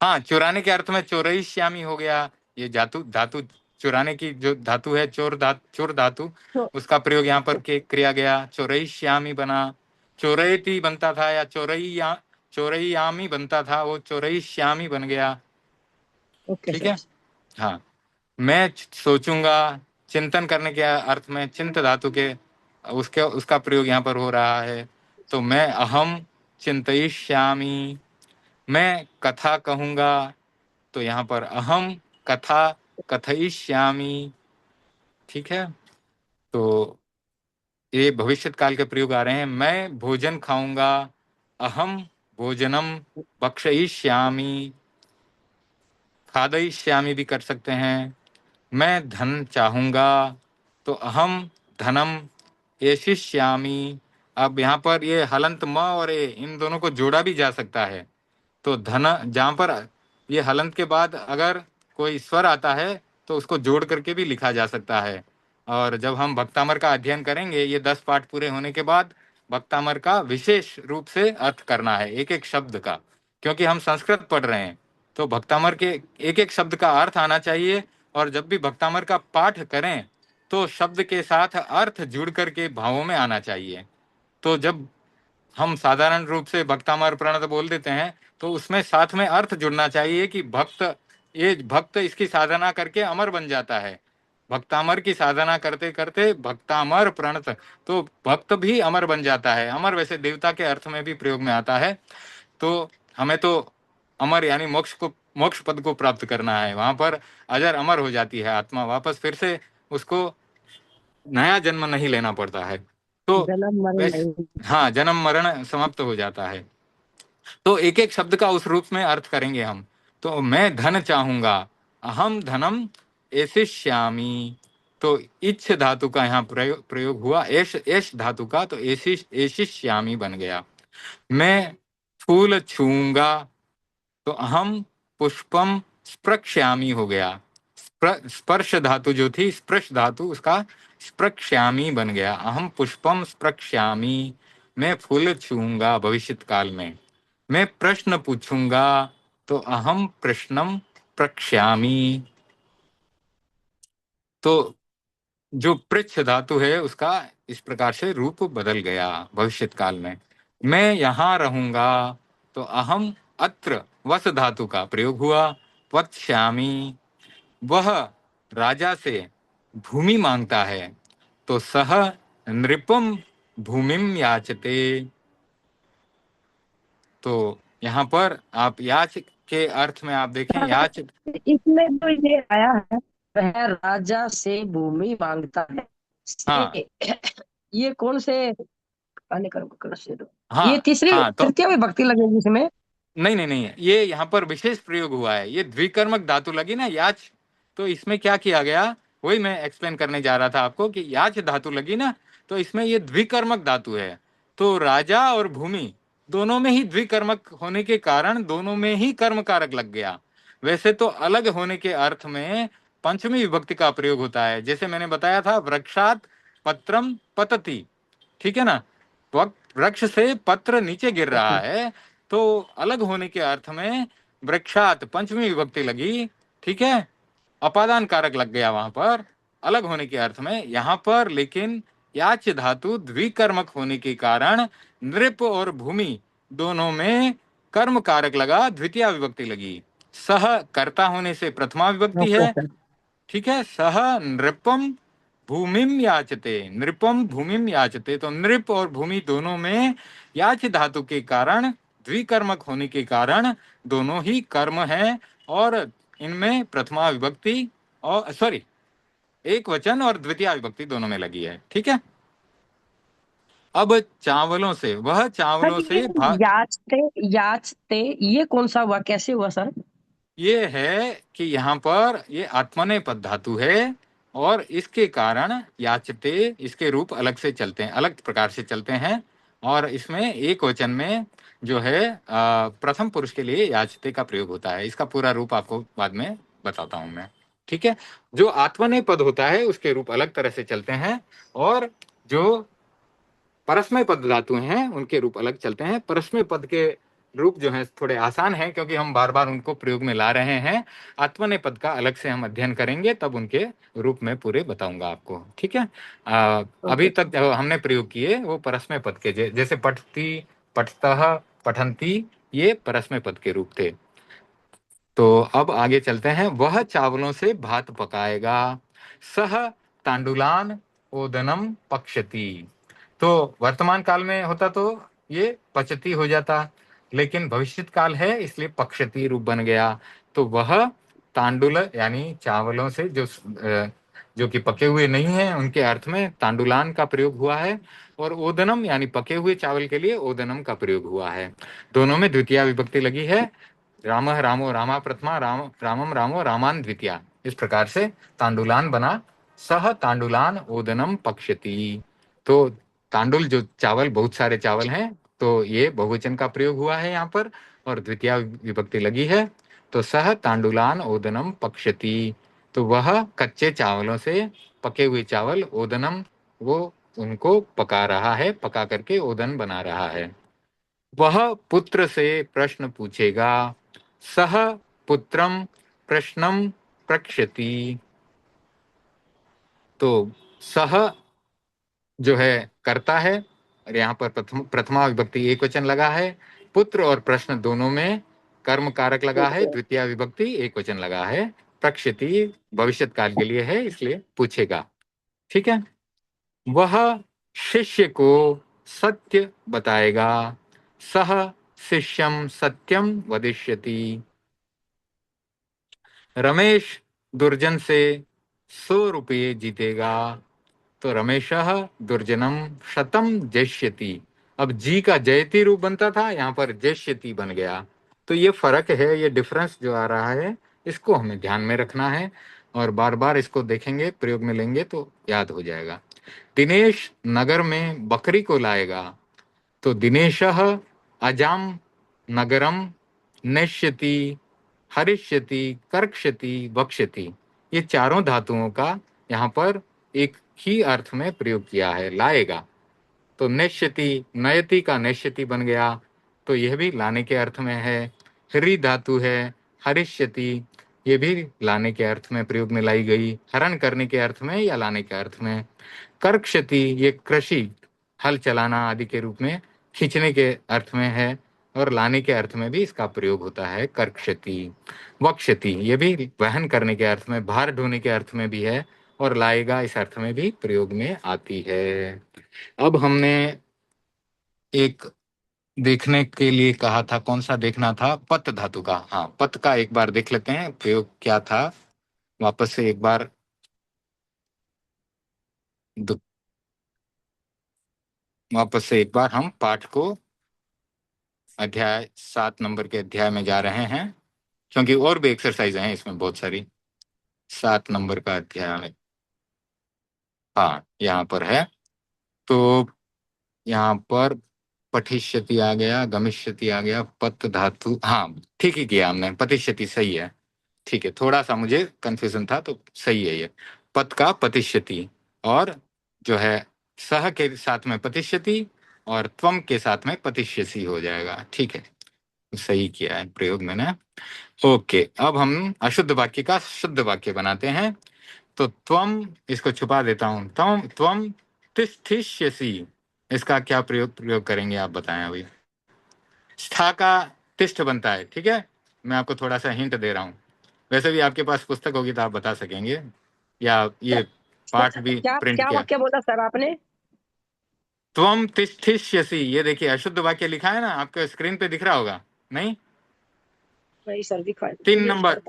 हाँ, चुराने के अर्थ में चोरयिष्यामि हो गया। ये धातु धातु चुराने की जो धातु है, चोर धातु,
तो
उसका प्रयोग यहाँ पर के किया गया, चोरयिष्यामि बना। चोरयति बनता था या चोरयियामि बनता था, वो चोरयिष्यामि बन गया।
ओके
ठीक
सर।
है, हाँ। मैं सोचूंगा, चिंतन करने के अर्थ में चिंत धातु के उसके उसका प्रयोग यहाँ पर हो रहा है। तो मैं अहम चिंतयिष्यामि। मैं कथा कहूंगा, तो यहाँ पर अहम कथा कथयिष्यामि। ठीक है, तो ये भविष्यत काल के प्रयोग आ रहे हैं। मैं भोजन खाऊंगा, अहम भोजनम भक्षयिष्यामि, खादयिष्यामि भी कर सकते हैं। मैं धन चाहूंगा, तो अहम धनम एशिष्यामि। अब यहाँ पर ये हलंत म और ए इन दोनों को जोड़ा भी जा सकता है। तो धन, जहाँ पर ये हलंत के बाद अगर कोई स्वर आता है तो उसको जोड़ करके भी लिखा जा सकता है। और जब हम भक्तामर का अध्ययन करेंगे, ये 10 पाठ पूरे होने के बाद भक्तामर का विशेष रूप से अर्थ करना है एक एक शब्द का, क्योंकि हम संस्कृत पढ़ रहे हैं। तो भक्तामर के एक एक शब्द का अर्थ आना चाहिए। और जब भी भक्तामर का पाठ करें तो शब्द के साथ अर्थ जुड़ करके भावों में आना चाहिए। तो जब हम साधारण रूप से भक्तामर प्रणत बोल देते हैं तो उसमें साथ में अर्थ जुड़ना चाहिए कि भक्त इसकी साधना करके अमर बन जाता है। भक्तामर की साधना करते करते भक्तामर प्रणत, तो भक्त भी अमर बन जाता है। अमर वैसे देवता के अर्थ में भी प्रयोग में आता है। तो हमें तो अमर यानी मोक्ष पद को प्राप्त करना है, वहां पर अजर अमर हो जाती है आत्मा, वापस फिर से उसको नया जन्म नहीं लेना पड़ता है। तो
जन्म मरण
वैसे,
नहीं।
हाँ, जन्म मरण समाप्त हो जाता है। तो एक एक शब्द का उस रूप में अर्थ करेंगे हम। तो मैं धन चाहूंगा, अहम धनम एशिष्यामि, तो इच्छ धातु का यहाँ प्रयोग हुआ, एश धातु का, तो एशिष्यामि बन गया। मैं फूल छूंगा, तो अहम पुष्पम स्पृक्ष्यामि हो गया। स्पर्श धातु जो थी, स्पर्श धातु, उसका स्पृक्ष्यामि बन गया। अहम पुष्पम स्पृक्ष्यामि, मैं फूल छूंगा भविष्यत काल में। मैं प्रश्न पूछूंगा, तो अहम प्रश्नम प्रक्ष्यामि। तो जो पृच्छ धातु है उसका इस प्रकार से रूप बदल गया भविष्यत काल में। मैं यहाँ रहूंगा, तो अहम अत्र वस धातु का प्रयोग हुआ, वत्स्यामि। वह राजा से भूमि मांगता है, तो सह नृपम भूमिम याचते। तो यहाँ पर आप याच के अर्थ में आप देखें, याच,
इसमें जो ये आया है, वह राजा से भूमि मांगता है,
हाँ
से ये कौन से अन्य कर्म को से दो, ये
हाँ
तीसरी
हाँ, तो
तृतीय विभक्ति लगेगी इसमें।
नहीं नहीं नहीं, ये यहाँ पर विशेष प्रयोग हुआ है, ये द्विकर्मक धातु लगी ना, याच। तो इसमें क्या किया गया, वही मैं एक्सप्लेन करने जा रहा था आपको, कि याच धातु लगी ना, तो इसमें ये द्विकर्मक धातु है। तो राजा और भूमि दोनों में ही द्विकर्मक होने के कारण दोनों में ही कर्म कारक लग गया। वैसे तो अलग होने के अर्थ में पंचमी विभक्ति का प्रयोग होता है, जैसे मैंने बताया था, वृक्षात पत्रम पतति, ठीक है ना। वृक्ष से पत्र नीचे गिर रहा है, तो अलग होने के अर्थ में वृक्षात पंचमी विभक्ति लगी, ठीक है, अपादान कारक लग गया वहां पर, अलग होने के अर्थ में। यहाँ पर लेकिन याच धातु द्विकर्मक होने के कारण नृप और भूमि दोनों में कर्म कारक लगा, द्वितीय विभक्ति लगी। सह कर्ता होने से प्रथमा विभक्ति
ओके
है,
सर।
ठीक है। सह नृपम भूमिम याचते, नृपम भूमिम याचते, तो नृप और भूमि दोनों में याच धातु के कारण, द्विकर्मक होने के कारण दोनों ही कर्म है, और इनमें प्रथमा विभक्ति और सॉरी एक वचन और द्वितीय विभक्ति दोनों में लगी है, ठीक है। अब चावलों से, वह
सर
चावलों
ये
से भात,
याचते, याचते ये कौन सा हुआ, कैसे हुआ सर?
ये है कि यहाँ पर ये आत्मनेपद धातु है, और इसके कारण याचते, इसके रूप अलग से चलते हैं, अलग प्रकार से चलते हैं। और इसमें एक वचन में जो है प्रथम पुरुष के लिए याचते का प्रयोग होता है। इसका पूरा रूप आपको बाद में बताता हूं मैं, ठीक है। जो आत्मनेपद होता है उसके रूप अलग तरह से चलते हैं, और जो परस्मय पद धातु हैं उनके रूप अलग चलते हैं। परस्मय पद के रूप जो है थोड़े आसान हैं, क्योंकि हम बार बार उनको प्रयोग में ला रहे हैं। आत्मनेय पद का अलग से हम अध्ययन करेंगे, तब उनके रूप में पूरे बताऊंगा आपको, ठीक है। अभी
ओके।
तक जो हमने प्रयोग किए वो परस्मय पद के, जैसे पठती, पठतः, पठंती, ये परस्मय पद के रूप थे। तो अब आगे चलते हैं। वह चावलों से भात पकाएगा, सह तांडुलान ओदनम पक्षति। तो वर्तमान काल में होता तो ये पचती हो जाता, लेकिन भविष्यत काल है इसलिए पक्षती रूप बन गया। तो वह तांडुल यानी चावलों से जो कि पके हुए नहीं है, उनके अर्थ में तांडुलान का प्रयोग हुआ है, और ओदनम यानी पके हुए चावल के लिए ओदनम का प्रयोग हुआ है। दोनों में द्वितीय विभक्ति लगी है। राम रामो रामा प्रथमा, रामम रामो रामान द्वितीया, इस प्रकार से तांडुलान बना। सह तांडुलान ओदनम पक्षती। तो तांडुल जो चावल, बहुत सारे चावल हैं, तो ये बहुवचन का प्रयोग हुआ है यहाँ पर, और द्वितीय विभक्ति लगी है। तो सह तांडुलान ओदनम पक्षती, तो वह कच्चे चावलों से पके हुए चावल ओदनम, वो उनको पका रहा है, पका करके ओदन बना रहा है। वह पुत्र से प्रश्न पूछेगा, सह पुत्रम प्रश्नम प्रक्ष्यति। तो सह जो है करता है, और यहाँ पर प्रथमा विभक्ति एक वचन लगा है। पुत्र और प्रश्न दोनों में कर्म कारक लगा है, द्वितीय विभक्ति एक वचन लगा है। प्रक्षति भविष्यत काल के लिए है, इसलिए पूछेगा, ठीक है। वह शिष्य को सत्य बताएगा, सह शिष्यम सत्यम वदिष्यति। रमेश दुर्जन से 100 रुपये जीतेगा, तो रमेश दुर्जनम शतम जयष्यति। अब जी का जयति रूप बनता था, यहाँ पर जयष्यति बन गया। तो ये फर्क है, ये डिफरेंस जो आ रहा है, इसको हमें ध्यान में रखना है। और बार बार इसको देखेंगे, प्रयोग में लेंगे तो याद हो जाएगा। दिनेश नगर में बकरी को लाएगा, तो दिनेशः अजाम नगरम नेष्यति, हरिष्यति, कर्क्ष्यति, वक्ष्यति। ये चारों धातुओं का यहाँ पर एक ही अर्थ में प्रयोग किया है, लाएगा। तो नेष्यति, नयति का नेष्यति बन गया, तो यह भी लाने के अर्थ में है। हरि धातु है, हरिष्यति, ये भी लाने के अर्थ में प्रयोग में लाई गई, हरण करने के अर्थ में या लाने के अर्थ में। कर्कशति, ये कृषि, हल चलाना आदि के रूप में खींचने के अर्थ में है, और लाने के अर्थ में भी इसका प्रयोग होता है कर्कशति। वक्षति, ये भी वहन करने के अर्थ में, भार ढोने के अर्थ में भी है, और लाएगा इस अर्थ में भी प्रयोग में आती है। अब हमने एक देखने के लिए कहा था, कौन सा देखना था? पत धातु का। हाँ, पत का एक बार देख लेते हैं प्रयोग क्या था, वापस से एक बार दु- वापस से एक बार हम पाठ को, अध्याय 7 नंबर के अध्याय में जा रहे हैं, क्योंकि और भी एक्सरसाइज हैं इसमें बहुत सारी। 7 नंबर का अध्याय, हाँ यहाँ पर है। तो यहाँ पर पठिष्यति आ गया, गमिष्यति आ गया, पत धातु, हाँ ठीक ही किया हमने, पतिष्यति सही है। ठीक है, थोड़ा सा मुझे कंफ्यूजन था, तो सही है ये। पत का पतिष्यति, और जो है सह के साथ में पतिष्यति, और त्वम के साथ में पतिष्यसि हो जाएगा। ठीक है, सही किया है प्रयोग मैंने। ओके, अब हम अशुद्ध वाक्य का शुद्ध वाक्य बनाते हैं। तो त्वम, इसको छुपा देता हूं, त्वम त्वम तिष्ठिष्यसि, इसका क्या प्रयोग प्रयोग करेंगे आप बताएं अभी। स्था का तिष्ठ बनता है, ठीक है, मैं आपको थोड़ा सा हिंट दे रहा हूँ। वैसे भी आपके पास पुस्तक होगी तो आप बता सकेंगे, या ये पाठ भी
क्या
प्रिंट
क्या
किया।
वाक्य बोला सर आपने?
त्वम तिष्ठिष्यसि, ये देखिए अशुद्ध वाक्य लिखा है ना, आपके स्क्रीन पे दिख रहा होगा नहीं?
नहीं सर, दिखाई
3 नंबर,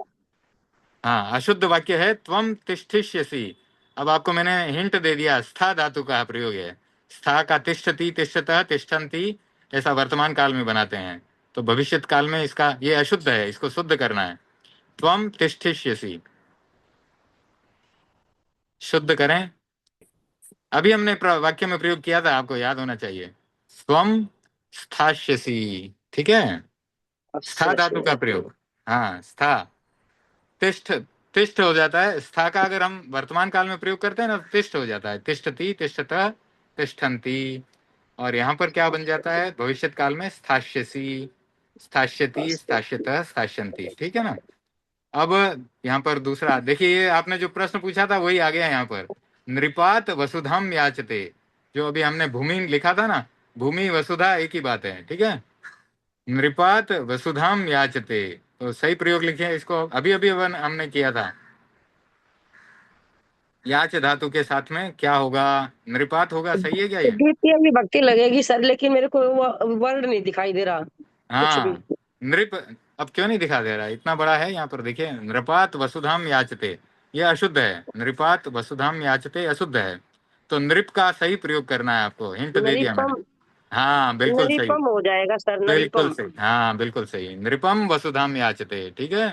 हाँ अशुद्ध वाक्य है त्वम तिष्ठिष्यसि। अब आपको मैंने हिंट दे दिया, स्था धातु का प्रयोग है। स्था का तिष्ठति, तिष्ठतः, तिष्ठन्ति, ऐसा वर्तमान काल में बनाते हैं, तो भविष्यत काल में इसका ये अशुद्ध है, इसको शुद्ध करना है। त्वम तिष्ठिष्यसि, शुद्ध करें। अभी हमने वाक्य में प्रयोग किया था, आपको याद होना चाहिए, त्वम स्थास्यसि। ठीक है, स्था
अच्छा
धातु का
से।
प्रयोग। हाँ, स्था, तिष्ठ, तिष्ठ हो जाता है। स्था का अगर हम वर्तमान काल में प्रयोग करते हैं ना, तो तिष्ठ हो जाता है, तिष्ठति, तिष्ठतः, तिष्ठन्ति। और यहाँ पर क्या बन जाता है भविष्यत काल में? स्थास्यसि, स्थास्यति, स्थास्यतः, स्थास्यन्ति। ठीक है ना। अब यहाँ पर दूसरा देखिए, ये आपने जो प्रश्न पूछा था वही आ गया यहाँ पर। नृपात वसुधाम याचते, जो अभी हमने भूमि लिखा था ना, भूमि वसुधा एक ही बात है, ठीक है। नृपात वसुधाम याचते, तो सही प्रयोग लिखे इसको, अभी अभी हमने किया था। याच धातु के साथ में क्या होगा? नृपात होगा, सही है क्या ये?
द्वितीय विभक्ति लगेगी सर, लेकिन मेरे को वर्ड नहीं दिखाई दे रहा कुछ भी।
हाँ, नृप, अब क्यों नहीं दिखा दे रहा? इतना बड़ा है यहाँ पर, देखिए, नृपात वसुधाम याचते, ये अशुद्ध है। नृपात वसुधाम याचते अशुद्ध है, तो नृप का सही प्रयोग करना है आपको, हिंट दे दिया मैंने।
नरिपम,
हाँ बिल्कुल सही,
नरिपम हो जाएगा सर,
बिल्कुल
नरिपम।
सही, हाँ बिल्कुल सही, नृपम वसुधाम याचते। ठीक है,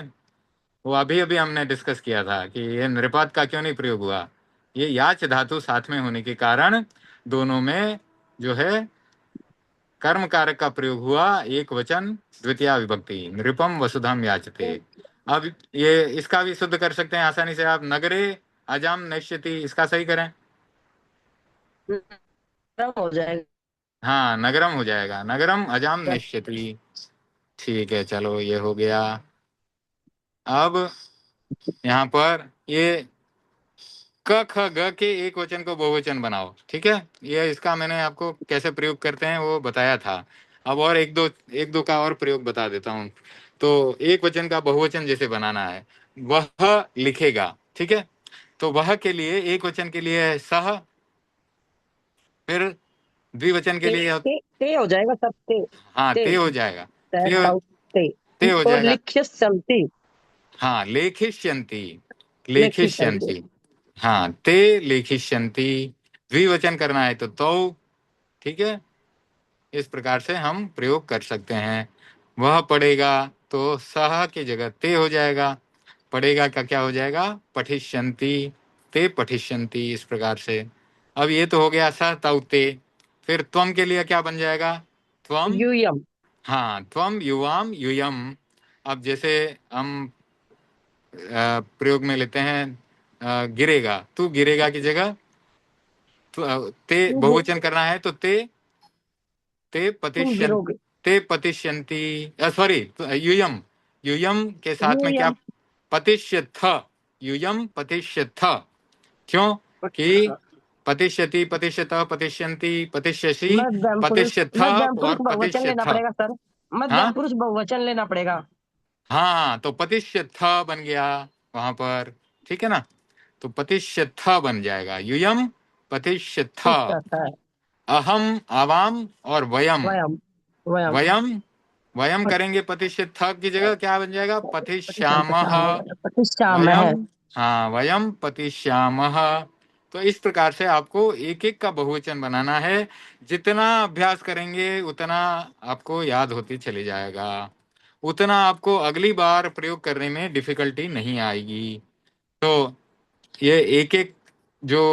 वो अभी अभी हमने डिस्कस किया था कि ये नृपात का क्यों नहीं प्रयोग हुआ। ये याच धातु साथ में होने के कारण दोनों में जो है कर्म कारक का प्रयोग हुआ, एक वचन द्वितीय विभक्ति, नृपम वसुधाम याचते। अब ये इसका भी शुद्ध कर सकते हैं आसानी से आप, नगरे अजाम नश्यति, इसका सही करें।
नरम हो जाएगा।
हाँ, नगरम हो जाएगा, नगरम अजाम नश्यति। ठीक है, चलो ये हो गया। अब यहाँ पर ये क ख ग के एक वचन को बहुवचन बनाओ, ठीक है। ये इसका मैंने आपको कैसे प्रयोग करते हैं वो बताया था। अब और एक दो का और प्रयोग बता देता हूँ। तो एक वचन का बहुवचन जैसे बनाना है, वह लिखेगा, ठीक है। तो वह के लिए एक वचन के लिए है सह, फिर द्विवचन के लिए
ते हो जाएगा सर, ते।
हाँ
ते
ते हो जाएगा,
तय
ते,
ताऊ, ते।
ते हो
और
जाएगा।
लिख्य चलती,
हाँ, लेखिष्यन्ति,
लेखी चलती।
लेखिष्यन्ति, हाँ ते लेखिष्यन्ति। द्विवचन करना है तो, ठीक है। इस प्रकार से हम प्रयोग कर सकते हैं। वह पढ़ेगा, तो सह की जगह ते हो जाएगा। पढ़ेगा का क्या हो जाएगा, पठिष्यन्ति, ते पठिष्यन्ति, इस प्रकार से। अब ये तो हो गया स तौ ते। फिर त्वम के लिए क्या बन जाएगा, त्वम,
यूयम।
हाँ त्वम युवाम यूयम। अब जैसे हम प्रयोग में लेते हैं गिरेगा, तू गिरेगा की जगह ते
तुम
बहुवचन करना है तो ते, ते
तुम
पतिष्यन,
गिरोगे।
ते पतिष्यन्ति, सॉरी यूयम, यूयम के साथ में क्या,
यूयम।
पतिष्यथ, यूयम पतिष्यथ। क्यों कि पतिष्यति, पतिष्यत, पतिष्यन्ति, पतिष्यसि,
मध्यम पुरुष।
पतिष्यथ
मध्यम पुरुष
और
बहुवचन लेना
पतिष्यथ।
पड़ेगा सर। मध्यम
हाँ
पुरुष बहुवचन लेना पड़ेगा।
हाँ, तो पतिष्यथ बन गया वहां पर, ठीक है ना। तो पतिष्यथ बन जाएगा, यूयम पतिष्यथ।
तिष्ठत है।
अहम, आवाम और वयम,
वयम। वयम।
वयम, वयम करेंगे पतिष्यथ की जगह क्या बन जाएगा, पतिष्यामः।
प्रतिष्ठा में
वयम,
है।
हाँ वयम पतिष्यामः। तो इस प्रकार से आपको एक एक का बहुवचन बनाना है। जितना अभ्यास करेंगे उतना आपको याद होती चली जाएगा, उतना आपको अगली बार प्रयोग करने में डिफिकल्टी नहीं आएगी। तो ये एक एक जो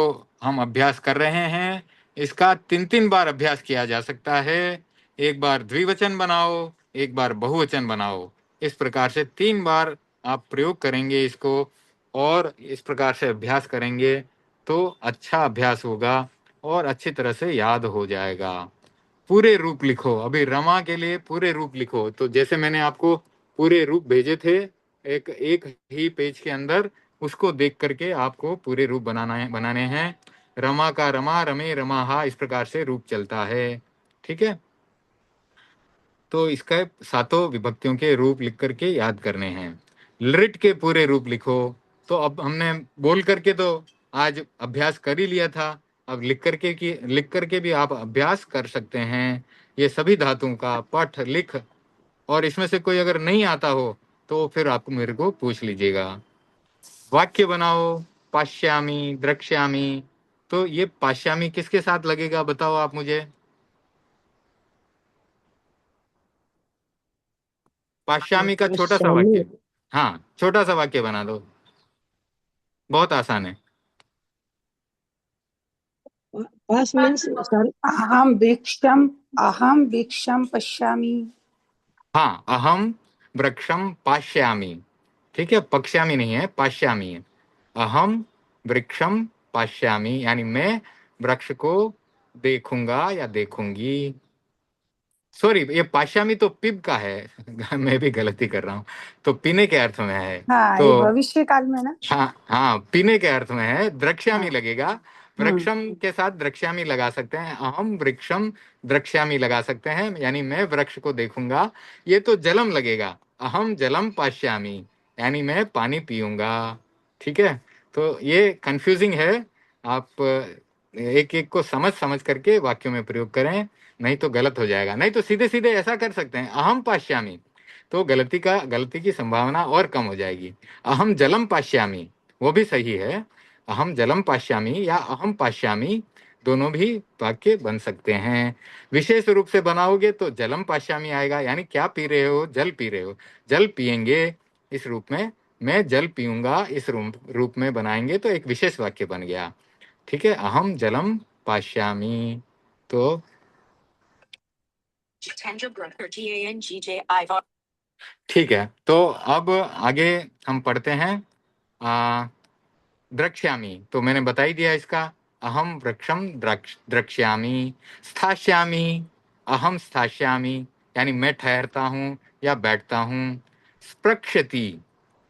हम अभ्यास कर रहे हैं, इसका तीन तीन बार अभ्यास किया जा सकता है। एक बार द्विवचन बनाओ, एक बार बहुवचन बनाओ, इस प्रकार से तीन बार आप प्रयोग करेंगे इसको, और इस प्रकार से अभ्यास करेंगे तो अच्छा अभ्यास होगा और अच्छी तरह से याद हो जाएगा। पूरे रूप लिखो, अभी रमा के लिए पूरे रूप लिखो। तो जैसे मैंने आपको पूरे रूप भेजे थे एक एक ही पेज के अंदर, उसको देख करके आपको पूरे रूप बनाने हैं। रमा का रमा, रमे, रमाहा, इस प्रकार से रूप चलता है, ठीक है। तो इसका सातों विभक्तियों के रूप लिख करके याद करने हैं। लृट के पूरे रूप लिखो। तो अब हमने बोल करके तो आज अभ्यास कर ही लिया था, अब लिख करके भी आप अभ्यास कर सकते हैं। ये सभी धातुओं का पठ लिख, और इसमें से कोई अगर नहीं आता हो तो फिर आप मेरे को पूछ लीजिएगा। वाक्य बनाओ, पाश्यामी, द्रक्ष्यामी। तो ये पाश्यामी किसके साथ लगेगा बताओ आप मुझे। पाश्यामी का छोटा सा
पश्यामि।
वाक्य, हाँ छोटा सा वाक्य बना दो, बहुत आसान है।
पास मीन्स सर।
अहम वृक्षम पश्यामि।
हाँ, अहम वृक्षम पाश्यामी, ठीक है, पक्ष्यामी नहीं है, पाश्यामी है। अहम वृक्षम पाश्यामी यानी मैं वृक्ष को देखूंगा या देखूंगी। सॉरी, ये पाश्यामी तो पिब का है मैं भी गलती कर रहा हूँ, तो पीने के अर्थ में है।
हाँ,
तो
ये भविष्य काल में ना।
हाँ हाँ, पीने के अर्थ में है, द्रक्ष्यामी
हाँ।
लगेगा।
हम्म।
वृक्षम के साथ द्रक्ष्यामी लगा सकते हैं, अहम वृक्षम द्रक्ष्यामी लगा सकते हैं, यानी मैं वृक्ष को देखूंगा। ये तो जलम लगेगा, अहम जलम पाश्यामी, यानी मैं पानी पीऊंगा, ठीक है। तो ये कंफ्यूजिंग है, आप एक एक को समझ समझ करके वाक्यों में प्रयोग करें, नहीं तो गलत हो जाएगा। नहीं तो सीधे सीधे ऐसा कर सकते हैं, अहम पाश्यामी, तो गलती की संभावना और कम हो जाएगी। अहम जलम पाश्यामी, वो भी सही है, अहम जलम पाश्यामी या अहम पाश्यामी, दोनों भी वाक्य बन सकते हैं। विशेष रूप से बनाओगे तो जलम पाश्यामी आएगा, यानी क्या पी रहे हो, जल पी रहे हो, जल पिएंगे, इस रूप में, मैं जल पीऊंगा, इस रूप में बनाएंगे तो एक विशेष वाक्य बन गया, ठीक है। अहम जलम पाश्यामी। तो ठीक है, तो अब आगे हम पढ़ते हैं द्रक्ष्यामि। तो मैंने बता ही दिया इसका, अहम वृक्षम द्रक्ष्यामि। स्थास्यामि, अहम स्थास्यामि, यानी मैं ठहरता हूँ या बैठता हूँ। स्पृक्षति,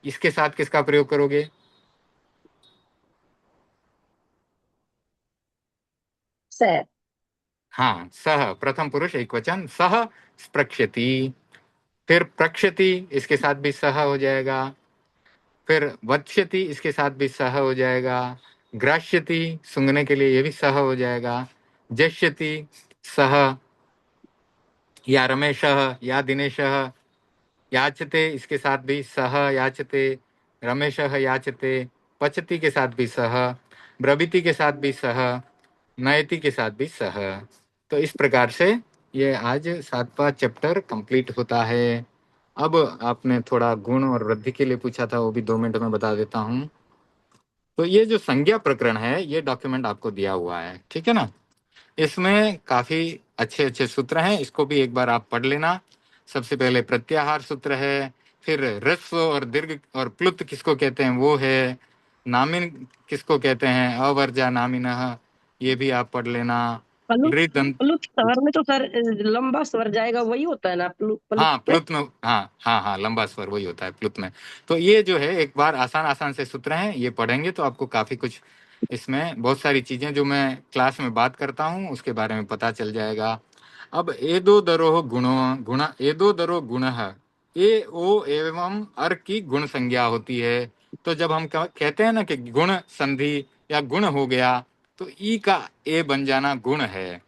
इसके साथ किसका प्रयोग करोगे,
सर।
हाँ सह, प्रथम पुरुष एक वचन, सह स्पृक्षति। फिर प्रक्षति, इसके साथ भी सह हो जाएगा। फिर वत्स्यति, इसके साथ भी सह हो जाएगा। ग्राह्यति, सूंघने के लिए ये भी सह हो जाएगा। जश्यति, सह, या रमेशः या दिनेशः। याचते, इसके साथ भी सह याचते। रमेशः याचते। पचति के साथ भी सह। ब्रवीति के साथ भी सह। नयति के साथ भी सह। तो इस प्रकार से ये आज 7वां चैप्टर कंप्लीट होता है। अब आपने थोड़ा गुण और वृद्धि के लिए पूछा था, वो भी 2 मिनट में बता देता हूँ। तो ये जो संज्ञा प्रकरण है, ये डॉक्यूमेंट आपको दिया हुआ है, ठीक है ना। इसमें काफी अच्छे अच्छे सूत्र हैं, इसको भी एक बार आप पढ़ लेना। सबसे पहले प्रत्याहार सूत्र है, फिर ह्रस्व और दीर्घ और प्लुत किसको कहते हैं वो है, नामिन किसको कहते हैं, अवर्जा नामिनः, ये भी आप पढ़ लेना।
प्लुत
लृदंत,
प्लुत स्वर में तो सर लंबा स्वर जाएगा, वही होता है ना प्लुत
हाँ
में?
प्लुत में, हाँ हाँ हाँ, लंबा स्वर वही होता है प्लुत में। तो ये जो है एक बार आसान आसान से सूत्र हैं, ये पढ़ेंगे तो आपको काफी कुछ, इसमें बहुत सारी चीजें जो मैं क्लास में बात करता हूँ उसके बारे में पता चल जाएगा। अब एदो दरोह गुणो गुण, एदो दरो गुण, ए ओ एवं अर की गुण संज्ञा होती है। तो जब हम कहते हैं ना कि गुण संधि या गुण हो गया, तो ई का ए बन जाना गुण है।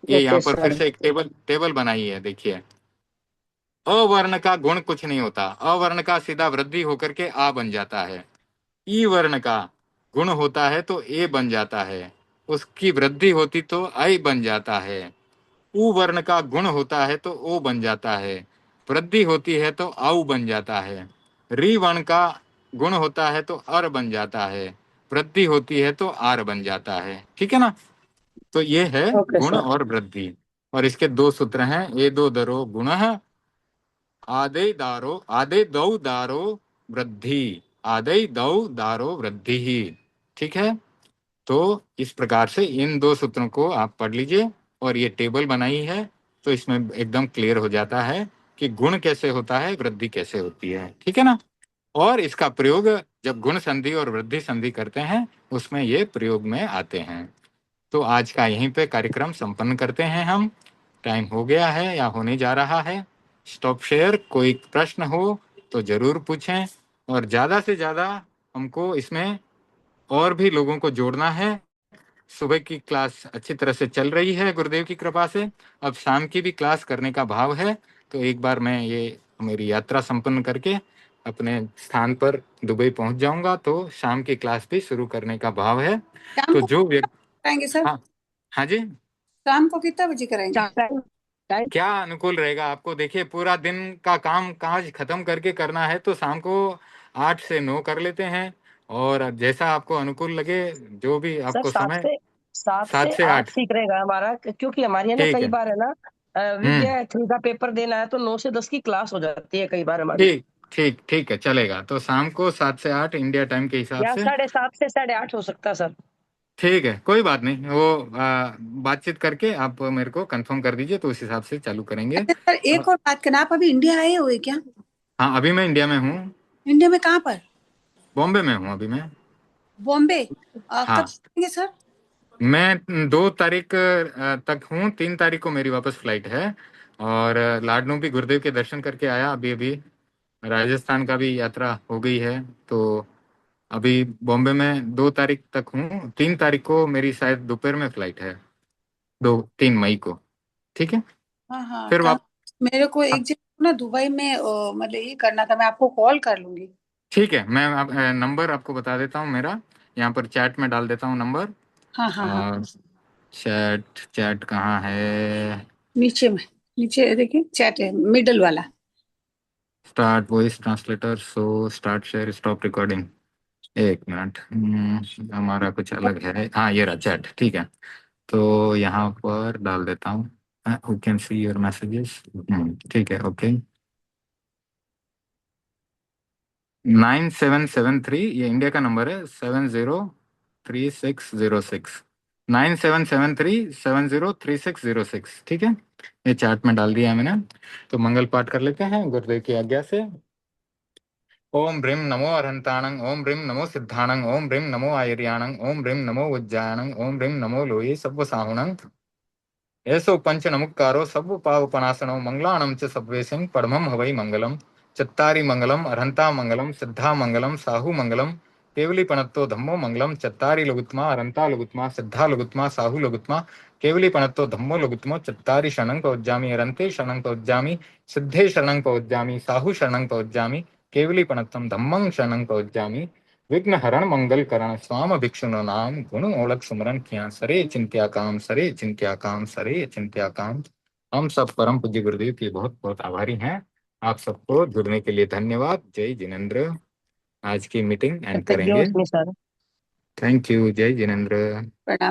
ये यहाँ
ओके
पर फिर
सर।
से एक टेबल टेबल बनाई है, देखिए। अवर्ण का गुण कुछ नहीं होता, अवर्ण का सीधा वृद्धि होकर के आ बन जाता है। ई वर्ण का गुण होता है तो ए बन जाता है, उसकी वृद्धि होती तो आई बन जाता है। उ वर्ण का गुण होता है तो ओ बन जाता है, वृद्धि होती है तो आउ बन जाता है। री वर्ण का गुण होता है तो अर बन जाता है, वृद्धि होती है तो आर बन जाता है, ठीक है ना। तो ये है
ओके
गुण
सर।
और वृद्धि, और इसके 2 सूत्र हैं, ए दो दरो गुण, आदे दारो, आदे दौ दारो वृद्धि, आदे दौ दारो वृद्धि ही, ठीक है। तो इस प्रकार से इन 2 सूत्रों को आप पढ़ लीजिए, और ये टेबल बनाई है, तो इसमें एकदम क्लियर हो जाता है कि गुण कैसे होता है, वृद्धि कैसे होती है, ठीक है ना। और इसका प्रयोग जब गुण संधि और वृद्धि संधि करते हैं उसमें ये प्रयोग में आते हैं। तो आज का यहीं पे कार्यक्रम संपन्न करते हैं हम। टाइम हो गया है या होने जा रहा है। स्टॉप शेयर, कोई प्रश्न हो तो जरूर पूछें, और ज्यादा से ज्यादा हमको इसमें और भी लोगों को जोड़ना है। सुबह की क्लास अच्छी तरह से चल रही है गुरुदेव की कृपा से, अब शाम की भी क्लास करने का भाव है। तो एक बार मैं ये मेरी यात्रा संपन्न करके अपने स्थान पर दुबई पहुंच जाऊंगा, तो शाम की क्लास भी शुरू करने का भाव है।
शाम
तो
को
जो व्यक्ति,
कराएंगे सर?
हाँ हाँ जी,
शाम को कितना बजे कराएंगे?
टाइम टाइम
क्या अनुकूल रहेगा आपको? देखिए पूरा दिन का काम काज खत्म करके करना है तो शाम को 8 से 9 कर लेते हैं, और जैसा आपको अनुकूल लगे, जो भी
सर
आपको समय।
सात
सात
से
से
आठ
आठ
ठीक रहेगा हमारा, क्योंकि हमारी है ना
ठीक
कई
है।
बार है ना
हम्म,
विद्या 3 का पेपर देना है, तो 9 से 10 की क्लास हो जाती है कई बार हमारी।
ठीक ठीक ठीक है, चलेगा। तो शाम को 7 से 8 इंडिया टाइम के हिसाब
या
से।
7:30 से 8:30 हो सकता है सर।
ठीक है, कोई बात नहीं, वो बातचीत करके आप मेरे को कंफर्म कर दीजिए, तो उस हिसाब से चालू करेंगे।
अच्छा सर, एक और बात करना, आप अभी इंडिया आए हुए क्या?
हाँ, अभी मैं इंडिया में हूँ,
इंडिया में कहाँ पर?
बॉम्बे में हूँ अभी मैं।
बॉम्बे। कब
हाँ,
आएंगे सर?
मैं 2 तारीख तक हूँ, 3 तारीख को मेरी वापस फ्लाइट है। और लाडनू भी गुरुदेव के दर्शन करके आया अभी अभी, राजस्थान का भी यात्रा हो गई है। तो अभी बॉम्बे में 2 तारीख तक हूँ, 3 तारीख को मेरी शायद दोपहर में फ्लाइट है, 3 मई को, ठीक है।
हाँ हाँ,
फिर
कहाँ?
वाप
मेरे को
हाँ,
एक जगह ना दुबई में मतलब ये करना था, मैं आपको कॉल कर लूंगी।
ठीक है, मैं नंबर आपको बता देता हूँ मेरा, यहाँ पर चैट में डाल देता हूँ नंबर।
हाँ हाँ हाँ,
और चैट चैट कहाँ है?
नीचे में, नीचे देखिए चैट है, मिडल वाला।
Start voice translator, so start share stop recording. 1 minute, हमारा कुछ अलग है। हाँ, ये रहा चैट, ठीक है। तो यहाँ पर डाल देता हूँ, who can see your messages, ठीक है, ओके। 9773, ये इंडिया का नंबर है, 703606, 9773703606, ठीक है। ये चार्ट में डाल दिया है मैंने। तो मंगल पाठ कर लेते हैं गुरुदेव की आज्ञा से। ओम ह्रीं नमो अरहंताणं, ओम ह्रीं नमो सिद्धाणं, ओम ह्रीं नमो आयर्याणं, ओम ह्रीं नमो उज्जायणं, ओम ह्रीं नमो लोये सव्वसाहुणं। एसो पंच नमुक्कारो सव्व पावपनाशनो मंगलाणं च सव्वेसिं परमं हवै मंगलम्। चत्तारि मंगलम् अरहंता मंगलम् सिद्धा मंगलम् साहु मंगलम्। केवली पणत्तो धम्मो मंगलम्। चत्तारि लघुत्मा अरहंता लघुत्मा सिद्धा लघुत्मा साहु लघुत्मा। केवली पणत्तो धम्मो लघुत्मो। चत्तारि शरणं पवज्जामि अरहंते शरणं पवज्जामि सिद्धे शरणं पवज्जामि साहु शरणं पवज्जामि। केवली पणत्तं धम्मं शरणं पवज्जामि। विघ्न हरण मंगल करण स्वाम भिक्षुनो नाम गुण ओळख सुमरन किया सरे चिंत्या काम सरे चिंत्या काम सरे चिंत्या काम। हम सब परम पूज्य गुरुदेव के बहुत बहुत आभारी हैं। आप सबको जुड़ने के लिए धन्यवाद। जय जिनेंद्र। आज की मीटिंग एंड
तब तक
करेंगे।
सर।
Thank you. जय जिनेंद्र।
प्रणाम।